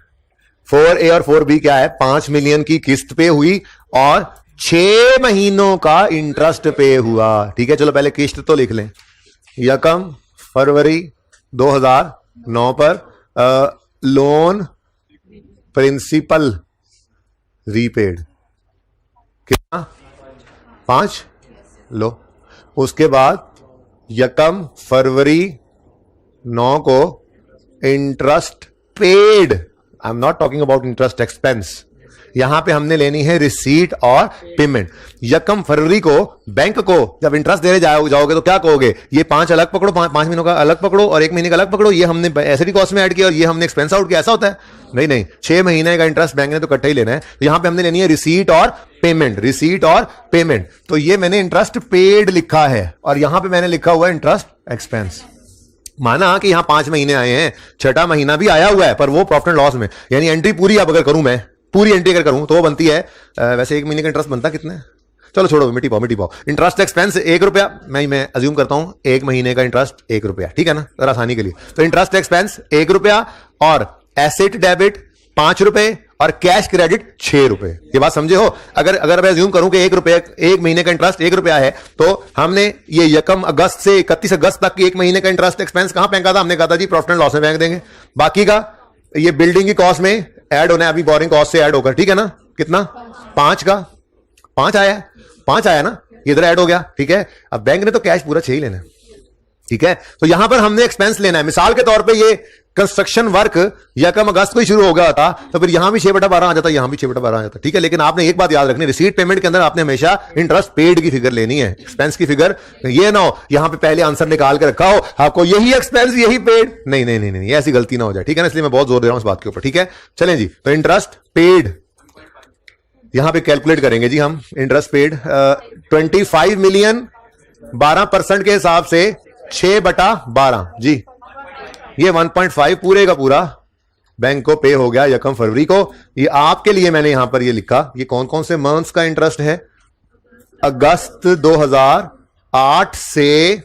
4A और 4B क्या है? 5 मिलियन की किस्त पे हुई और 6 महीनों का इंटरेस्ट पे हुआ। ठीक है, चलो पहले किस्त तो लिख लें। यकम फरवरी 2009 पर लोन प्रिंसिपल रीपेड कितना? 5। लो, उसके बाद यकम फरवरी 9 को interest paid, I am not talking about interest expense, यहां पे हमने लेनी है रिसीट और पेमेंट। यकम फरवरी को बैंक को जब इंटरेस्ट देने जाओगे तो क्या कहोगे? ये 5 अलग पकड़ो, 5 महीनों का अलग पकड़ो और 1 महीने का अलग पकड़ो, ये हमने एसिडी कॉस्ट में ऐड किया और ये हमने एक्सपेंस आउट किया, ऐसा होता है? नहीं नहीं, 6 महीने का इंटरेस्ट बैंक ने तो इकट्ठा ही लेना है। तो यहां पे हमने लेनी है रिसीट और पेमेंट, रिसीट और पेमेंट। तो ये मैंने इंटरेस्ट पेड लिखा है और यहां पे मैंने लिखा हुआ है इंटरेस्ट एक्सपेंस। माना कि यहां 5 महीने आए हैं, 6ठा महीना भी आया हुआ है पर वो प्रॉफिट एंड लॉस में, यानी एंट्री पूरी अब अगर करूं, मैं पूरी एंट्री अगर करूं तो वो बनती है वैसे 1 महीने का इंटरेस्ट बनता कितना है? चलो छोड़ो, मिट्टी पाओ। इंटरेस्ट एक्सपेंस 1 रुपया, मैं अज्यूम करता हूं 1 महीने का इंटरेस्ट 1 रुपया, ठीक है ना, जरा आसानी के लिए। तो इंटरेस्ट एक्सपेंस 1 रुपया और एसेट डेबिट 5 रुपए और कैश क्रेडिट 6 रुपए। ये बात समझे हो? अगर मैं अज्यूम करूं कि 1 रुपया, 1 महीने का इंटरेस्ट 1 रुपया है, तो हमने ये यकम अगस्त से 31 अगस्त तक की 1 महीने का इंटरेस्ट एक्सपेंस कहां फेंका था? हमने कहा था जी प्रॉफिट एंड लॉस में फेंक देंगे। बाकी का ये बिल्डिंग की कॉस्ट में ऐड होना है, अभी बोरिंग कॉस्ट से ऐड होकर, ठीक है ना? कितना? 5 का 5 आया, 5 आया ना, इधर ऐड हो गया, ठीक है। अब बैंक ने तो कैश पूरा 6 ही लेना है, ठीक है। तो यहां पर हमने एक्सपेंस लेना है। मिसाल के तौर पे ये कंस्ट्रक्शन वर्क यकम अगस्त को ही शुरू हो गया था, तो फिर यहां भी 6/12 आ जाता, यहां भी 6/12 आ जाता, ठीक है। लेकिन आपने एक बात याद रखनी, रिसीट पेमेंट के अंदर आपने हमेशा इंटरेस्ट पेड की फिगर लेनी है, एक्सपेंस की फिगर ये ना हो यहां पे पहले आंसर निकाल के रखा हो आपको यही एक्सपेंस यही पेड, नहीं नहीं नहीं नहीं, ऐसी गलती ना हो जाए, ठीक है ना। इसलिए मैं बहुत जोर दे रहा हूं इस बात के ऊपर, ठीक है। चलें जी, तो इंटरेस्ट पेड यहां पे कैलकुलेट करेंगे जी हम। इंटरेस्ट पेड 25 मिलियन 12% के हिसाब से 6/12 जी, ये 1.5 पूरे का पूरा बैंक को पे हो गया यकम फरवरी को। ये आपके लिए मैंने यहां पर ये लिखा, ये कौन कौन से मंथ्स का इंटरेस्ट है? अगस्त 2008 से,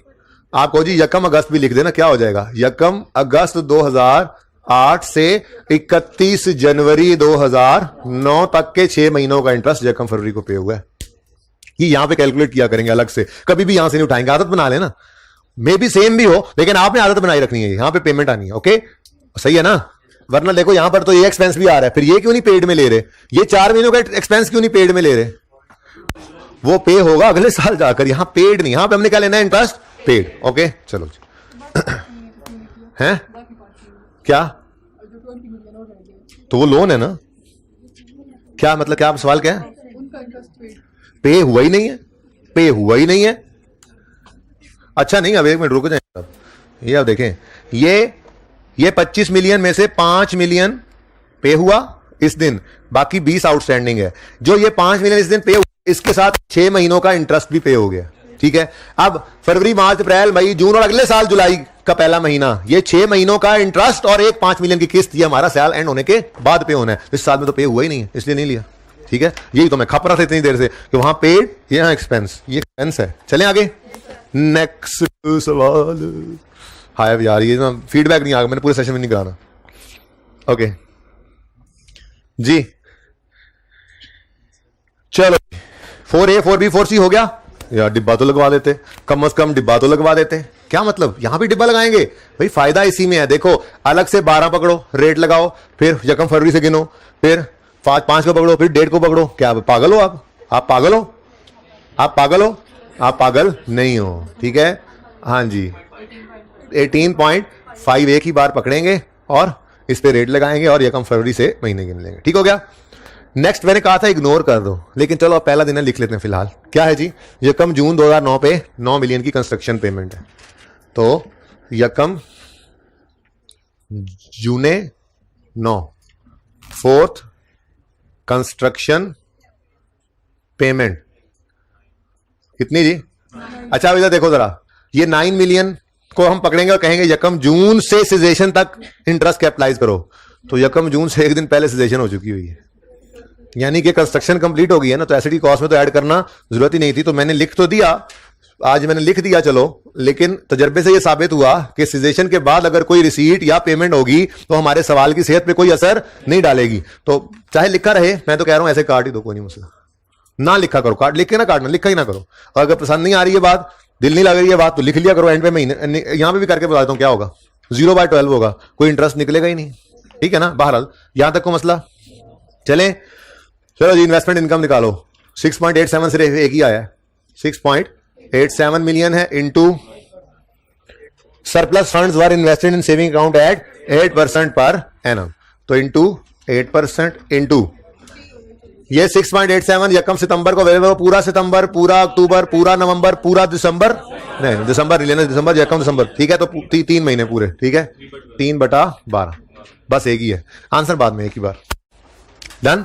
आपको जी यकम अगस्त भी लिख देना, क्या हो जाएगा? यकम अगस्त 2008 से 31 जनवरी 2009 तक के 6 महीनों का इंटरेस्ट यकम फरवरी को पे हुआ है। ये यहां पे कैलकुलेट किया करेंगे अलग से, कभी भी यहां से नहीं उठाएंगे, आदत बना लेना। मे भी सेम भी हो लेकिन आपने आदत बनाई रखनी है, यहां पे पेमेंट आनी है, ओके, सही है ना। वरना देखो यहां पर तो ये एक्सपेंस भी आ रहा है, फिर ये क्यों नहीं पेड में ले रहे? ये 4 महीनों का एक्सपेंस क्यों नहीं पेड में ले रहे? वो पे होगा अगले साल जाकर, यहां पेड नहीं, यहां पे हमने क्या लेना है? Interest paid, okay. चलो हैं क्या? तो वो लोन है ना, क्या मतलब, क्या सवाल क्या है? पे हुआ ही नहीं है, पे हुआ ही नहीं है। अच्छा नहीं, अब 1 मिनट रुक जाए, ये अब देखें, ये 25 मिलियन में से 5 मिलियन पे हुआ इस दिन, बाकी 20 आउटस्टैंडिंग है। जो ये 5 मिलियन इस दिन पे हुआ, इसके साथ 6 महीनों का इंटरेस्ट भी पे हो गया, ठीक है। अब फरवरी, मार्च, अप्रैल, मई, जून और अगले साल जुलाई का पहला महीना, ये 6 महीनों का इंटरेस्ट और एक 5 मिलियन की किस्त, ये हमारा साल एंड होने के बाद पे होना है। इस साल में तो पे हुआ ही नहीं है, इसलिए नहीं लिया, ठीक है। यही तो मैं खप रहा था इतनी देर से कि वहां पेड, यहां एक्सपेंस, ये एक्सपेंस है। चलें आगे, नेक्स्ट सवाल। हाय यार, ये ना फीडबैक नहीं आ गया, मैंने पूरे सेशन में नहीं कराना, ओके जी। चलो 4A 4B 4C हो गया यार, डिब्बा तो लगवा देते, कम से कम डिब्बा तो लगवा देते। क्या मतलब, यहां भी डिब्बा लगाएंगे? भाई फायदा इसी में है, देखो अलग से 12 पकड़ो, रेट लगाओ, फिर यकम फरवरी से गिनो, फिर 5 को पकड़ो, फिर 1.5 को पकड़ो। क्या पागल हो आप पागल हो, आप पागल हो, आप पागल नहीं हो, ठीक है। हाँ जी, 18.5 एक ही बार पकड़ेंगे और इस पे रेट लगाएंगे और यकम फरवरी से महीने गिन लेंगे, ठीक हो गया। नेक्स्ट मैंने कहा था इग्नोर कर दो, लेकिन चलो अब पहला दिन है, लिख लेते हैं फिलहाल। क्या है जी? यकम जून 2009 पे 9 मिलियन की कंस्ट्रक्शन पेमेंट है, तो यकम जूने 9 4th कंस्ट्रक्शन पेमेंट कितनी जी? अच्छा अब इधर देखो जरा, ये 9 मिलियन को हम पकड़ेंगे और कहेंगे यकम जून से सिजेशन तक इंटरेस्ट कैपिटलाइज करो, तो यकम जून से 1 दिन पहले सिजेशन हो चुकी हुई है, यानी कि कंस्ट्रक्शन कंप्लीट हो गई है ना, तो एसिडी कॉस्ट में तो ऐड करना जरूरत ही नहीं थी। तो मैंने लिख तो दिया, आज मैंने लिख दिया चलो, लेकिन तजर्बे से यह साबित हुआ कि सिजेशन के बाद अगर कोई रिसीट या पेमेंट होगी तो हमारे सवाल की सेहत पे कोई असर नहीं डालेगी। तो चाहे लिखा रहे, मैं तो कह रहा हूं ऐसे काट ही दो, कोई नहीं मसला, ना लिखा करो, काट लिख के ना काटना, लिखा ही ना करो। और अगर पसंद नहीं आ रही है बात, दिल नहीं लग रही है बात, तो लिख लिया करो। एंड पे मैं यहां पे भी करके बताता हूं क्या होगा, 0/12 होगा, कोई इंटरेस्ट निकलेगा ही नहीं, ठीक है ना। बहरहाल यहां तक को मसला। चले चलो जी, इन्वेस्टमेंट इनकम निकालो। 6.87 सिर्फ एक ही आया है, 6.87 मिलियन है into surplus funds were invested in saving account at 8% per annum, तो इंटू 8% इंटू ये 6.87 यकम सितंबर को अवेलेबल, पूरा सितंबर, पूरा अक्टूबर, पूरा नवंबर, पूरा दिसंबर, नहीं दिसंबर नहीं लेना, दिसंबर यकम दिसंबर, ठीक है। तो 3 महीने पूरे, ठीक है, 3/12, बस एक ही है आंसर, बाद में एक ही बार डन।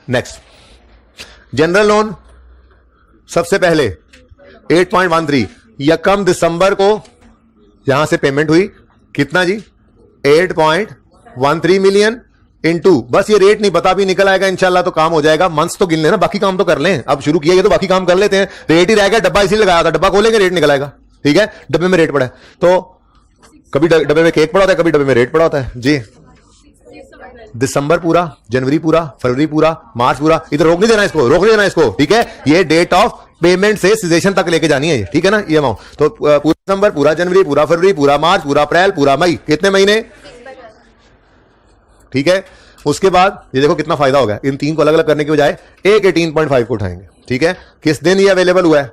नेक्स्ट, जनरल लोन सबसे पहले 8.13 यकम दिसंबर को यहां से पेमेंट हुई, कितना जी, 8.13 मिलियन इंटू, बस ये रेट नहीं पता, भी निकल आएगा इंशाल्लाह तो काम हो जाएगा। मंथ्स तो गिन लेना, बाकी काम तो कर लें, अब शुरू किया ये तो बाकी काम कर लेते हैं। रेट ही रहेगा, डब्बा इसी लगाया था, डब्बा खोलेंगे रेट निकल आएगा, ठीक है। डब्बे में रेट पड़ा है, तो कभी डब्बे में केक पड़ा होता है, कभी डब्बे में रेट पड़ा होता है जी। दिसंबर पूरा, जनवरी पूरा, फरवरी पूरा, मार्च पूरा, इधर रोक नहीं देना इसको, रोक नहीं देना इसको, ठीक है। ये डेट ऑफ पेमेंट से सिजेशन तक लेके जानी है ये, ठीक है ना, ये अमाउंट। तो पूरा दिसंबर, पूरा जनवरी, पूरा फरवरी, पूरा मार्च, पूरा अप्रैल, पूरा मई, कितने महीने, ठीक है। उसके बाद ये देखो कितना फायदा होगा, इन तीन को अलग अलग करने के बजाय एक 18.5 को उठाएंगे, ठीक है। किस दिन ये अवेलेबल हुआ है,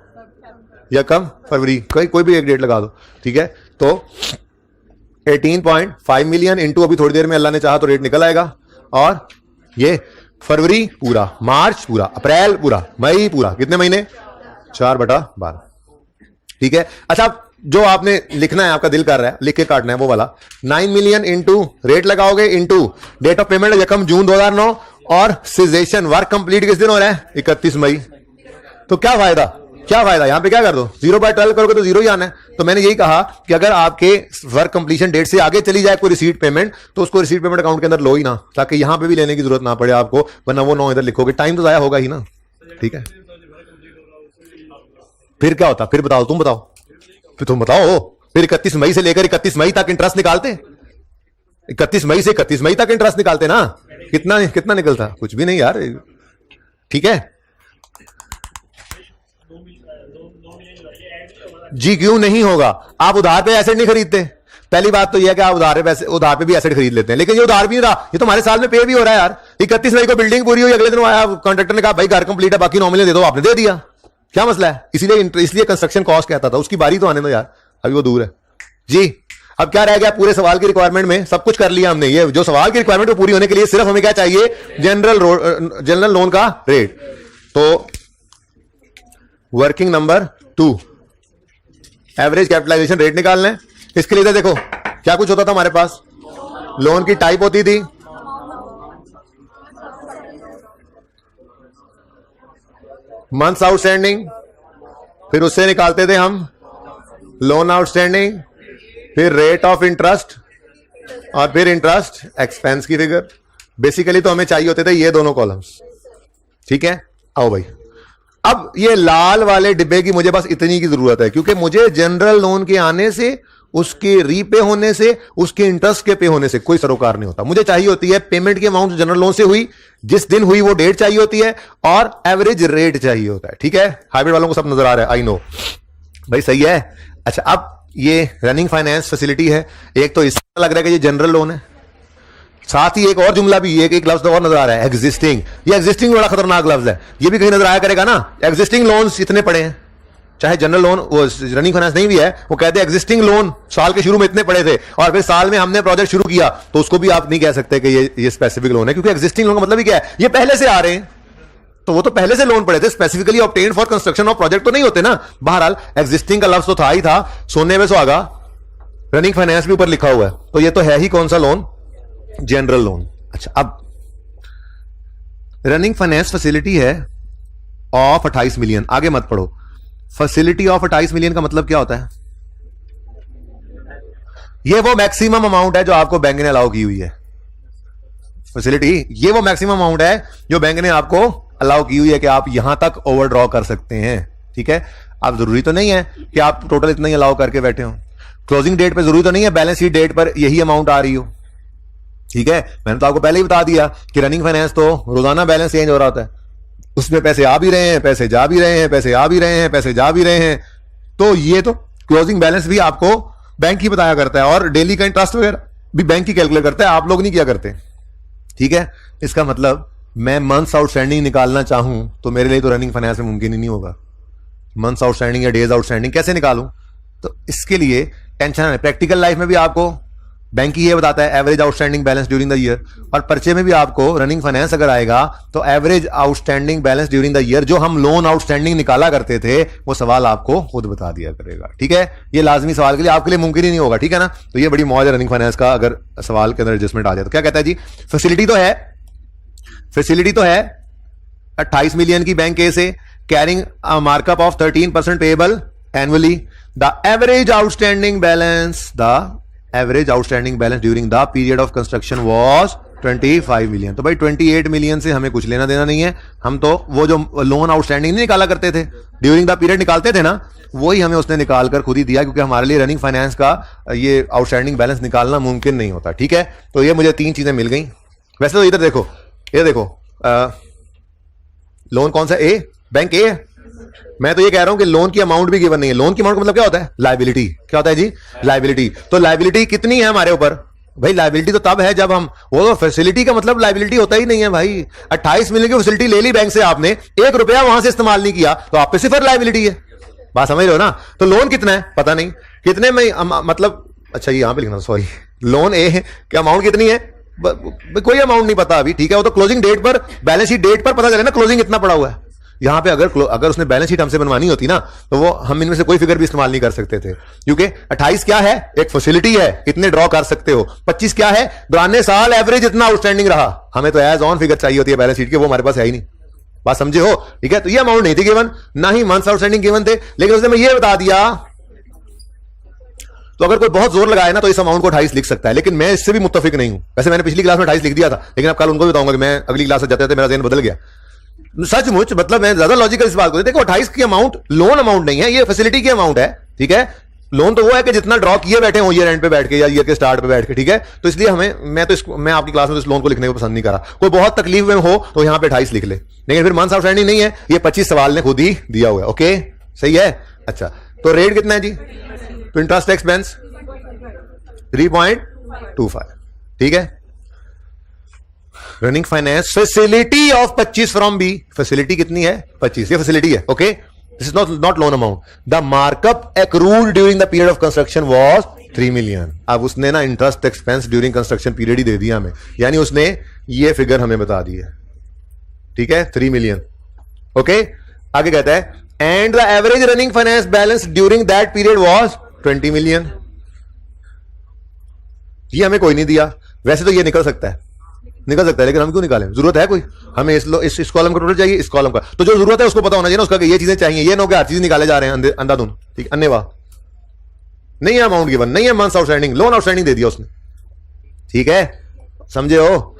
यकम फरवरी, कोई भी एक डेट लगा दो, ठीक है। तो 18.5 मिलियन इंटू, अभी थोड़ी देर में अल्लाह ने चाहा तो रेट निकल आएगा, और ये फरवरी पूरा, मार्च पूरा, अप्रैल पूरा, मई पूरा, कितने महीने, 4/12, ठीक है। अच्छा, जो आपने लिखना है, आपका दिल कर रहा है लिख के काटना है वो वाला 9 मिलियन इंटू रेट लगाओगे, इंटू डेट ऑफ पेमेंट यकम जून 2009, और सिजेशन वर्क कंप्लीट किस दिन हो रहा है, 31 मई। तो क्या फायदा, क्या फायदा, यहां पे क्या कर दो, 0/12 करोगे तो 0 ही आना है। तो मैंने यही कहा कि अगर आपके वर्क कंप्लीशन डेट से आगे चली जाए कोई रिसीट पेमेंट, तो उसको रिसीट पेमेंट अकाउंट के अंदर लो ही ना, ताकि यहां पे भी लेने की जरूरत ना पड़े आपको, वरना वो 9 इधर लिखोगे, टाइम तो जाया होगा ही ना, ठीक है। फिर क्या होता, फिर बताओ, तुम बताओ, फिर तुम बताओ, फिर 31 मई से लेकर 31 मई तक इंटरेस्ट निकालते, 31 मई से 31 मई तक इंटरेस्ट निकालते ना, कितना कितना निकलता, कुछ भी नहीं यार, ठीक है जी। क्यों नहीं होगा, आप उधार पे एसेट नहीं खरीदते, पहली बात तो यह है कि आप उधार पे भी एसेट खरीद लेते हैं, लेकिन ये उधार भी नहीं रहा, ये तो हमारे साल में पे भी हो रहा है यार। 31 मई को बिल्डिंग पूरी हुई, अगले दिन आया कॉन्ट्रैक्टर ने कहा भाई घर कंप्लीट है, बाकी नॉमिनल दे दो, आपने दे दिया, क्या मसला है। इसलिए कंस्ट्रक्शन कॉस्ट कहता था, उसकी बारी तो आने दो यार, अभी वो दूर है जी। अब क्या रह गया, पूरे सवाल की रिक्वायरमेंट में सब कुछ कर लिया हमने, ये जो सवाल की रिक्वायरमेंट को पूरी होने के लिए सिर्फ हमें क्या चाहिए, जनरल लोन का रेट। तो working number 2, average capitalization rate निकालना है। इसके लिए देखो क्या कुछ होता था हमारे पास, लोन की टाइप होती थी, मंथ्स आउटस्टैंडिंग, फिर उससे निकालते थे हम लोन आउटस्टैंडिंग, फिर रेट ऑफ इंटरेस्ट, और फिर इंटरेस्ट एक्सपेंस की फिगर। बेसिकली तो हमें चाहिए होते थे ये दोनों कॉलम्स, ठीक है। आओ भाई, अब ये लाल वाले डिब्बे की मुझे बस इतनी की जरूरत है, क्योंकि मुझे जनरल लोन के आने से, उसके रीपे होने से, उसके इंटरेस्ट के पे होने से कोई सरोकार नहीं होता। मुझे चाहिए होती है पेमेंट की अमाउंट जनरल लोन से हुई, जिस दिन हुई वो डेट चाहिए होती है, और एवरेज रेट चाहिए होता है, ठीक है। हाइब्रिड वालों को सब नजर आ रहा है, आई नो भाई, सही है। अच्छा, अब ये रनिंग फाइनेंस फैसिलिटी है, एक तो इससे लग रहा है कि ये जनरल लोन है, साथ ही एक और जुमला भी, एक लफ्ज और नजर आ रहा है, एग्जिस्टिंग। ये एग्जिस्टिंग बड़ा खतरनाक लफ्ज है, ये भी कहीं नजर आया करेगा ना। एग्जिस्टिंग लोन्स इतने पड़े हैं, चाहे जनरल लोन वो रनिंग फाइनेंस नहीं भी है, वो कहते हैं एग्जिस्टिंग लोन साल के शुरू में इतने पड़े थे, और फिर साल में हमने प्रोजेक्ट शुरू किया, तो उसको भी आप नहीं कह सकते कि ये स्पेसिफिक लोन है, क्योंकि एग्जिस्टिंग लोन का मतलब ही क्या है, ये पहले से आ रहे हैं, तो वो तो पहले से लोन पड़े थे, specifically obtained for construction of project तो नहीं होते ना। बहरहाल एग्जिस्टिंग का लफ्ज तो था ही था, सोने में सुहागा, रनिंग फाइनेंस भी ऊपर लिखा हुआ है, तो ये तो है ही कौन सा लोन, जनरल लोन। अच्छा, अब रनिंग फाइनेंस फैसिलिटी है ऑफ 28 मिलियन, आगे मत पढ़ो। फैसिलिटी ऑफ 28 मिलियन का मतलब क्या होता है, ये वो मैक्सिमम अमाउंट है जो आपको बैंक ने अलाउ की हुई है। फैसिलिटी ये वो मैक्सिमम अमाउंट है जो बैंक ने आपको अलाउ की हुई है कि आप यहां तक ओवरड्रॉ कर सकते हैं, ठीक है, आप जरूरी तो नहीं है कि आप टोटल इतना ही अलाउ करके बैठे हो, क्लोजिंग डेट पे जरूरी तो नहीं है बैलेंस शीट डेट पर यही अमाउंट आ रही हो। ठीक है, मैंने तो आपको पहले ही बता दिया कि रनिंग फाइनेंस तो रोजाना बैलेंस चेंज हो रहा होता है, उसमें पैसे आ भी रहे हैं, पैसे जा भी रहे हैं, पैसे आ भी रहे हैं, पैसे जा भी रहे हैं, तो ये तो क्लोजिंग बैलेंस भी आपको बैंक ही बताया करता है, और डेली का इंटरेस्ट वगैरह भी बैंक ही कैलकुलेट करता है, आप लोग नहीं किया करते। ठीक है, इसका मतलब मैं मंथ्स आउटस्टैंडिंग निकालना चाहूं तो मेरे लिए तो रनिंग फाइनेंस में मुमकिन ही नहीं होगा। मंथ्स आउटस्टैंडिंग या डेज आउटस्टैंडिंग कैसे निकालूं? तो इसके लिए टेंशन है। प्रैक्टिकल लाइफ में भी आपको बैंक ही ये बताता है average outstanding balance during the year, और पर्चे में भी आपको रनिंग फाइनेंस अगर आएगा तो average outstanding balance during the year, जो हम लोन आउटस्टैंडिंग निकाला करते थे, वो सवाल आपको खुद बता दिया करेगा। ठीक है, ये लाजमी सवाल के लिए आपके लिए मुमकिन ही नहीं होगा। ठीक है ना, तो ये बड़ी मौज है रनिंग फाइनेंस का, अगर सवाल के अंदर एडजस्टमेंट आ जाए तो। क्या कहता है जी, फैसिलिटी तो है 28 मिलियन की बैंक ए से, carrying markup of 13% payable annually, the average outstanding balance during the period of construction was 25 million. तो भाई 28 मिलियन से हमें कुछ लेना देना नहीं है, हम तो वो जो लोन आउटस्टैंडिंग नहीं निकाला करते थे, ड्यूरिंग द पीरियड निकालते थे ना, वही हमें उसने निकाल कर खुद ही दिया, क्योंकि हमारे लिए रनिंग फाइनेंस का ये आउटस्टैंडिंग बैलेंस निकालना मुमकिन नहीं होता। ठीक है, तो ये मुझे 3 चीजें मिल गई। वैसे तो इधर देखो, ये देखो लोन कौन सा, ए, बैंक ए है। मैं तो ये कह रहा हूं कि लोन की अमाउंट भी गिवन नहीं है। लोन की अमाउंट का मतलब क्या होता है? लायबिलिटी। क्या होता है जी? लायबिलिटी। तो लायबिलिटी कितनी है हमारे ऊपर? भाई लायबिलिटी तो तब है जब हम, वो तो फैसिलिटी का मतलब लायबिलिटी होता ही नहीं है भाई। 28 मिलियन की फैसिलिटी ले ली बैंक से आपने, 1 रुपया वहां से इस्तेमाल नहीं किया, तो आप पे सिर्फ लायबिलिटी है। बात समझ रहे हो ना? तो लोन कितना है पता नहीं, कितने में मतलब, अच्छा यहां पे लिखना, सॉरी, लोन ए की अमाउंट कितनी है कोई अमाउंट नहीं पता अभी। ठीक है, वो तो क्लोजिंग डेट पर, बैलेंस शीट डेट पर पता चले ना क्लोजिंग इतना पड़ा हुआ है। यहां पे अगर उसने बैलेंस शीट हमसे बनवानी होती ना, तो वो हम इनमें से कोई फिगर भी इस्तेमाल नहीं कर सकते थे, क्योंकि 28 क्या है? एक फैसिलिटी है, इतने ड्रॉ कर सकते हो। 25 क्या है? दौरान साल एवरेज इतना आउटस्टैंडिंग रहा। हमें तो एज ऑन फिगर चाहिए होती है बैलेंस शीट की, वो हमारे पास है ही नहीं। बात समझे हो? ठीक है, तो ये अमाउंट नहीं थी गिवन, ना ही मंथ्स आउटस्टैंडिंग गिवन थे, लेकिन उसने मैं ये बता दिया। तो अगर कोई बहुत जोर लगाए ना तो इस अमाउंट को 28 लिख सकता है, लेकिन मैं इससे भी मुत्तफिक नहीं हूं। वैसे मैंने पिछली क्लास में 28 लिख दिया था, लेकिन अब कल उनको भी बताऊंगा कि मैं अगली क्लास से जाते जाते मेरा ज़हन बदल गया। सचमुच, मतलब मैं ज्यादा लॉजिकल इस बात को, देखो 28 की अमाउंट लोन अमाउंट नहीं है, ये फैसिलिटी की अमाउंट है। ठीक है, लोन तो वो है कि जितना ड्रॉ किए बैठे हो ईयर एंड पे बैठ के या ईयर के स्टार्ट पे बैठ के। ठीक है, तो इसलिए मैं आपकी क्लास में इस लोन को लिखने को पसंद नहीं करा। कोई बहुत तकलीफ में हो तो यहां पे 28 लिख ले, लेकिन फिर मंथ्स आउटस्टैंडिंग नहीं है, ये 25 सवाल ने खुद ही दिया हुआ है। ओके, सही है। अच्छा, तो रेट कितना है जी? तो इंटरेस्ट एक्सपेंस 3.25। ठीक है, running finance facility of 25 from B, facility कितनी है? 25, ये फैसिलिटी है। Okay, this is not loan amount. The markup accrued during the period of construction was 3 million. अब उसने ना interest expense during construction period ही दे दिया हमें, यानी उसने ये फिगर हमें बता दी है। ठीक है, 3 मिलियन। ओके, आगे कहता है and the average running finance balance during that period was 20 million. ये हमें कोई नहीं दिया। वैसे तो ये निकल सकता है, लेकिन हम क्यों निकालें? जरूरत है कोई? हमें इस कॉलम का टोटल चाहिए, इस कॉलम का, तो जो जरूरत है उसको पता होना चाहिए ना उसका, ये चीजें चाहिए। ये नो कि हर चीज निकाले जा रहे हैं अंधाधुन। ठीक, अन्यवाह नहीं है, अमाउंट गिवन नहीं है, मंथ्स आउटस्टैंडिंग, लोन आउटस्टैंडिंग दे दिया उसने। ठीक है, समझे हो?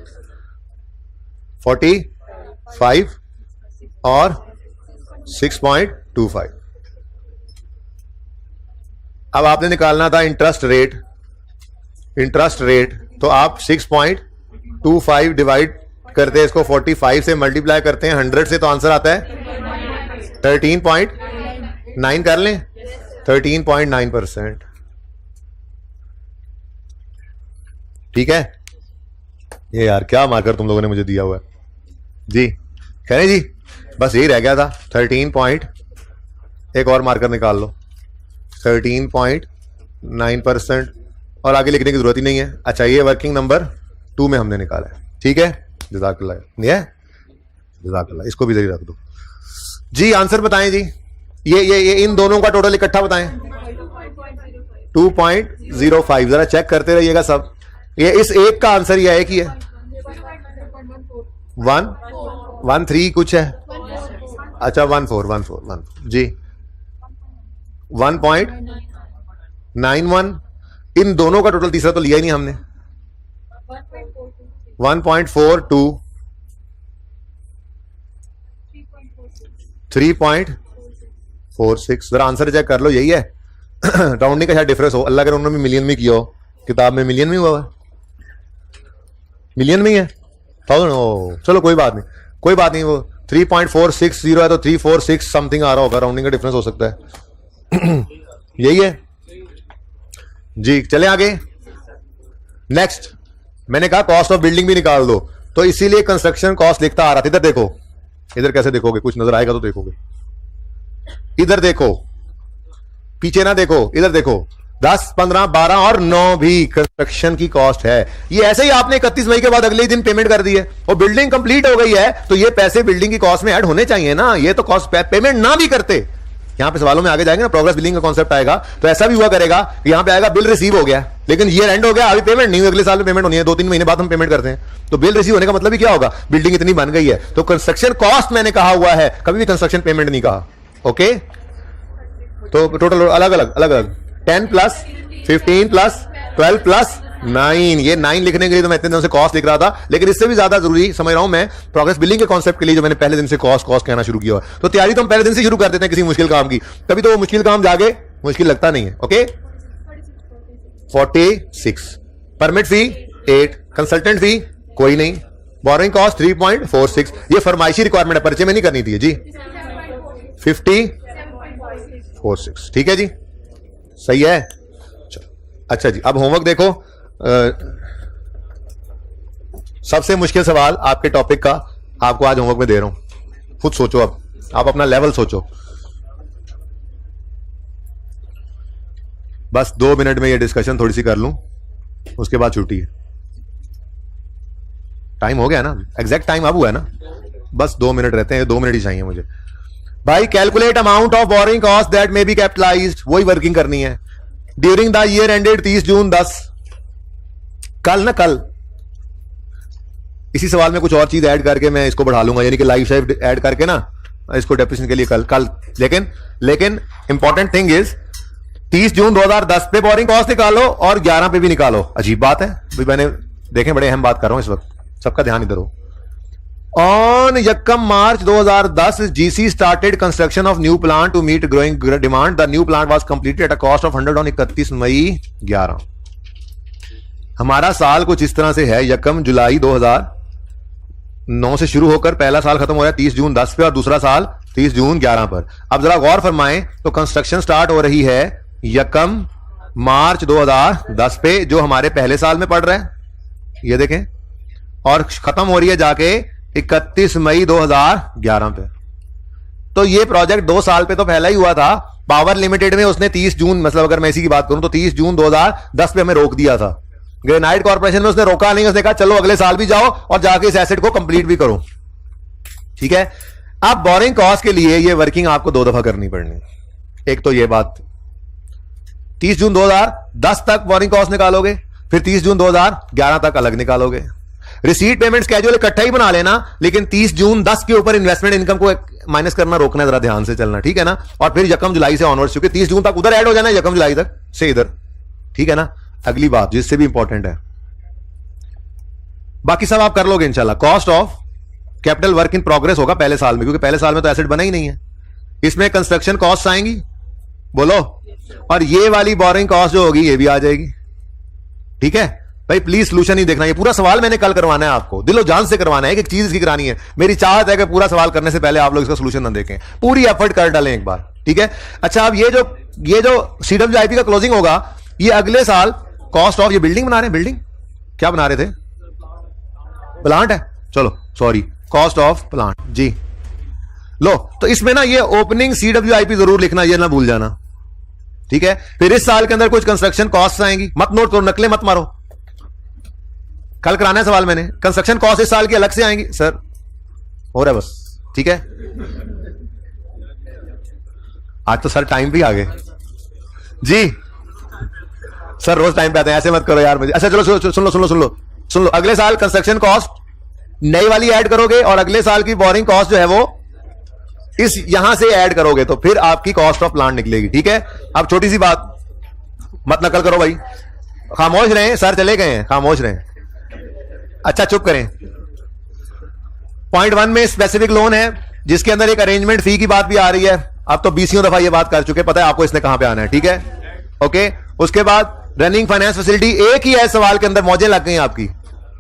45 और 6.25। अब आपने निकालना था इंटरेस्ट रेट, तो आप 6.25 डिवाइड करते हैं इसको 45 से, मल्टीप्लाई करते हैं 100 से, तो आंसर आता है 13.9 कर लें, 13.9%। ठीक है, ये यार क्या मार्कर तुम लोगों ने मुझे दिया हुआ है जी? कह रहे जी बस यही रह गया था 13 एक और मार्कर निकाल लो, 13.9%, और आगे लिखने की जरूरत ही नहीं है। अच्छा, ये वर्किंग नंबर 2 में हमने निकाला है। ठीक है, जज़ाकल्लाह, नहीं है? जज़ाकल्लाह, इसको भी जरूर रख दो जी। आंसर बताएं जी, ये इन दोनों का टोटल इकट्ठा बताएं। 2.05। जरा चेक करते रहिएगा सब। ये इस एक का आंसर ये है कि 113 कुछ है। अच्छा, 14 जी, 1.91। इन दोनों का टोटल तीसरा तो लिया ही नहीं हमने। 1.42, 3. 46। जरा आंसर चेक कर लो, यही है। राउंडिंग का शायद डिफरेंस हो, अल्लाह के उन्होंने भी मिलियन में किया हो, किताब में मिलियन में हुआ है, मिलियन में ही है, 1000। ओ चलो कोई बात नहीं, कोई बात नहीं। वो 3.460 है तो 346 समथिंग आ रहा होगा, राउंडिंग का डिफरेंस हो सकता है। यही है जी। चले आगे। नेक्स्ट मैंने कहा कॉस्ट ऑफ बिल्डिंग भी निकाल दो, तो इसीलिए कंस्ट्रक्शन कॉस्ट लिखता आ रहा था। इधर देखो, इधर कैसे देखोगे, कुछ नजर आएगा तो देखोगे। इधर देखो, पीछे ना देखो, इधर देखो। 10, 15, 12 और 9 भी कंस्ट्रक्शन की कॉस्ट है। ये ऐसे ही आपने 31 मई के बाद अगले दिन पेमेंट कर दी है और बिल्डिंग कंप्लीट हो गई है, तो ये पैसे बिल्डिंग की कॉस्ट में ऐड होने चाहिए ना। ये तो कॉस्ट पेमेंट ना भी करते, यहां पे सवालों में आगे जाएंगे ना, प्रोग्रेस बिलिंग का कॉन्सेप्ट आएगा, तो ऐसा भी हुआ करेगा कि यहां पे आएगा बिल रिसीव हो गया, लेकिन ईयर एंड हो गया, अभी पेमेंट नहीं हुई, अगले साल में पेमेंट होनी है, 2-3 महीने बाद हम पेमेंट करते हैं। तो बिल रिसीव होने का मतलब ही क्या होगा, बिल्डिंग इतनी बन गई है। तो कंस्ट्रक्शन कॉस्ट मैंने कहा हुआ है, कभी भी कंस्ट्रक्शन पेमेंट नहीं कहा। ओके, तो टोटल अलग अलग 10 प्लस 15 प्लस 12 प्लस 9, ये 9 लिखने के लिए तो मैं इतने दिनों से कॉस्ट लिख रहा था, लेकिन इससे भी ज्यादा जरूरी समझ रहा हूं मैं प्रोग्रेस बिलिंग के कॉन्सेप्ट के लिए, जो मैंने पहले दिन से कॉस्ट कहना शुरू किया। तो तैयारी तो हम पहले दिन से शुरू कर देते हैं किसी मुश्किल काम की, तभी तो वो मुश्किल काम जाके मुश्किल लगता नहीं है। ओके, 46, परमिट फी 8, कंसल्टेंट फी कोई नहीं, बोरोइंग कॉस्ट 3.46, ये फरमाइशी रिक्वायरमेंट है, परिचय में नहीं करनी थी जी। 50.46, ठीक है जी, सही है। अच्छा जी, अब होमवर्क देखो। सबसे मुश्किल सवाल आपके टॉपिक का आपको आज होमवर्क में दे रहा हूं, खुद सोचो, अब आप अपना लेवल सोचो। बस 2 मिनट में ये डिस्कशन थोड़ी सी कर लूं, उसके बाद छुट्टी है। टाइम हो गया ना, एग्जैक्ट टाइम अब हुआ है ना, बस 2 मिनट रहते हैं, 2 मिनट ही चाहिए मुझे भाई। Calculate amount of borrowing cost that may be capitalised, वही वर्किंग करनी है ड्यूरिंग द ईयर एंडेड 30 जून 10। कल ना, कल इसी सवाल में कुछ और चीज ऐड करके मैं इसको बढ़ा लूंगा, यानी कि लाइफ साइड ऐड करके ना इसको डेफिनेशन के लिए कल। लेकिन इंपॉर्टेंट थिंग इज 30 जून 2010 पे बोरिंग कॉस्ट निकालो और 11 पे भी निकालो। अजीब बात है भाई, मैंने देखें बड़े अहम बात कर रहा हूं इस वक्त, सबका ध्यान इधर हो। On Yakam March 2010, GC started construction of new plant to meet growing demand. The new plant was completed at a cost of 100 on 31 मई 11। हमारा साल कुछ इस तरह से है, यकम जुलाई 2009 से शुरू होकर पहला साल खत्म हो रहा है 30 जून 10 पे और दूसरा साल 30 जून 11 पर। अब जरा गौर फरमाएं तो कंस्ट्रक्शन स्टार्ट हो रही है यकम मार्च 2010 पे, जो हमारे पहले साल में पड़ रहा है, ये देखें, और खत्म हो रही है जाके 31 मई 2011 पे। तो ये प्रोजेक्ट 2 साल पे तो पहला ही हुआ था। पावर लिमिटेड में उसने 30 जून, मतलब अगर मैं इसी की बात करूं तो 30 जून 2010 पे हमें रोक दिया था। ग्रेनाइट कॉर्पोरेशन में उसने रोका नहीं, उसने कहा चलो अगले साल भी जाओ और जाके इस एसेट को कंप्लीट भी करो, ठीक है। अब बोरिंग कॉस्ट के लिए ये वर्किंग आपको 2 दफा करनी पड़नी। एक तो ये बात, 30 जून 2010 तक बोरिंग कॉस्ट निकालोगे, फिर 30 जून 2011 तक अलग निकालोगे। रिसीट पेमेंट स्केड्यूल इकट्ठा ही बना लेना, लेकिन 30 जून 10 के ऊपर इन्वेस्टमेंट इनकम को माइनस करना रोकना, जरा ध्यान से चलना, ठीक है ना। और फिर यकम जुलाई से ऑनवर्ड्स, क्योंकि 30 जून तक उधर ऐड हो जाना, यकम जुलाई तक से इधर, ठीक है ना। अगली बात जिससे भी इंपॉर्टेंट है, बाकी सब आप कर लोगे इंशाल्लाह। Cost of capital work in progress होगा पहले साल में, क्योंकि पहले साल में तो एसेट बना ही नहीं है। इसमें कंस्ट्रक्शन कॉस्ट आएंगी, बोलो, और ये वाली बोरिंग कॉस्ट जो होगी ये भी आ जाएगी, ठीक है भाई। प्लीज सोल्यूशन नहीं देखना, ये पूरा सवाल मैंने कल करवाना है आपको, दिलो जान से करवाना है, एक चीज इसकी करानी है। मेरी चाहत है कि पूरा सवाल करने से पहले आप लोग इसका सोल्यूशन ना देखें, पूरी एफर्ट कर डालें एक बार, ठीक है। अच्छा, अब ये जो CWIP का क्लोजिंग होगा, ये अगले साल कॉस्ट ऑफ, ये बिल्डिंग बना रहे हैं, बिल्डिंग क्या बना रहे थे, प्लांट है, चलो सॉरी, कॉस्ट ऑफ प्लांट जी। लो, तो इसमें ना ये ओपनिंग CWIP जरूर लिखना, ये ना भूल जाना, ठीक है। फिर इस साल के अंदर कुछ कंस्ट्रक्शन कॉस्ट आएंगी, मत नोट करो, नकलें मत मारो, कल कराना है सवाल मैंने। कंस्ट्रक्शन कॉस्ट इस साल की अलग से आएंगी सर, हो रहा है बस, ठीक है। आज तो सर टाइम भी आ गए जी, सर रोज टाइम पे आते हैं, ऐसे मत करो यार मुझे। अच्छा चलो सुन लो, अगले साल कंस्ट्रक्शन कॉस्ट नई वाली ऐड करोगे और अगले साल की बोरिंग कॉस्ट जो है वो इस यहां से ऐड करोगे, तो फिर आपकी कॉस्ट ऑफ प्लांट निकलेगी, ठीक है। अब छोटी सी बात, मत नकल करो भाई, खामोश रहें, सर चले गए हैं, खामोश रहें। अच्छा चुप करें। पॉइंट 1 में स्पेसिफिक लोन है, जिसके अंदर एक अरेंजमेंट फी की बात भी आ रही है, अब तो 20 दफा ये बात कर चुके, पता है आपको इसने कहां पे आना है, ठीक है। ओके, उसके बाद रनिंग फाइनेंस फैसिलिटी एक ही है सवाल के अंदर, मौजें लग गई आपकी,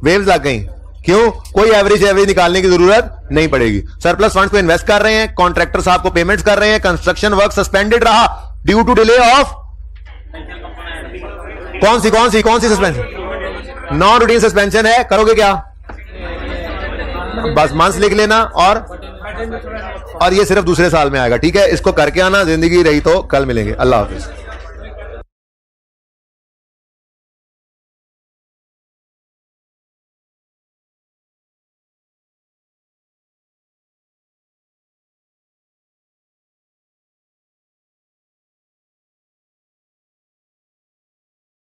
वेव्स लग गई। क्यों? कोई एवरेज निकालने की जरूरत नहीं पड़ेगी। सरप्लस फंड्स को इन्वेस्ट कर रहे हैं, कॉन्ट्रैक्टर साहब को पेमेंट्स कर रहे हैं, कंस्ट्रक्शन वर्क सस्पेंडेड रहा ड्यू टू डिले ऑफ कौन सी सस्पेंशन? नॉन रूटीन सस्पेंशन है। करोगे क्या? बस मंथ्स लिख लेना और ये सिर्फ दूसरे साल में आएगा, ठीक है। इसको करके आना, जिंदगी रही तो कल मिलेंगे। अल्लाह हाफिज।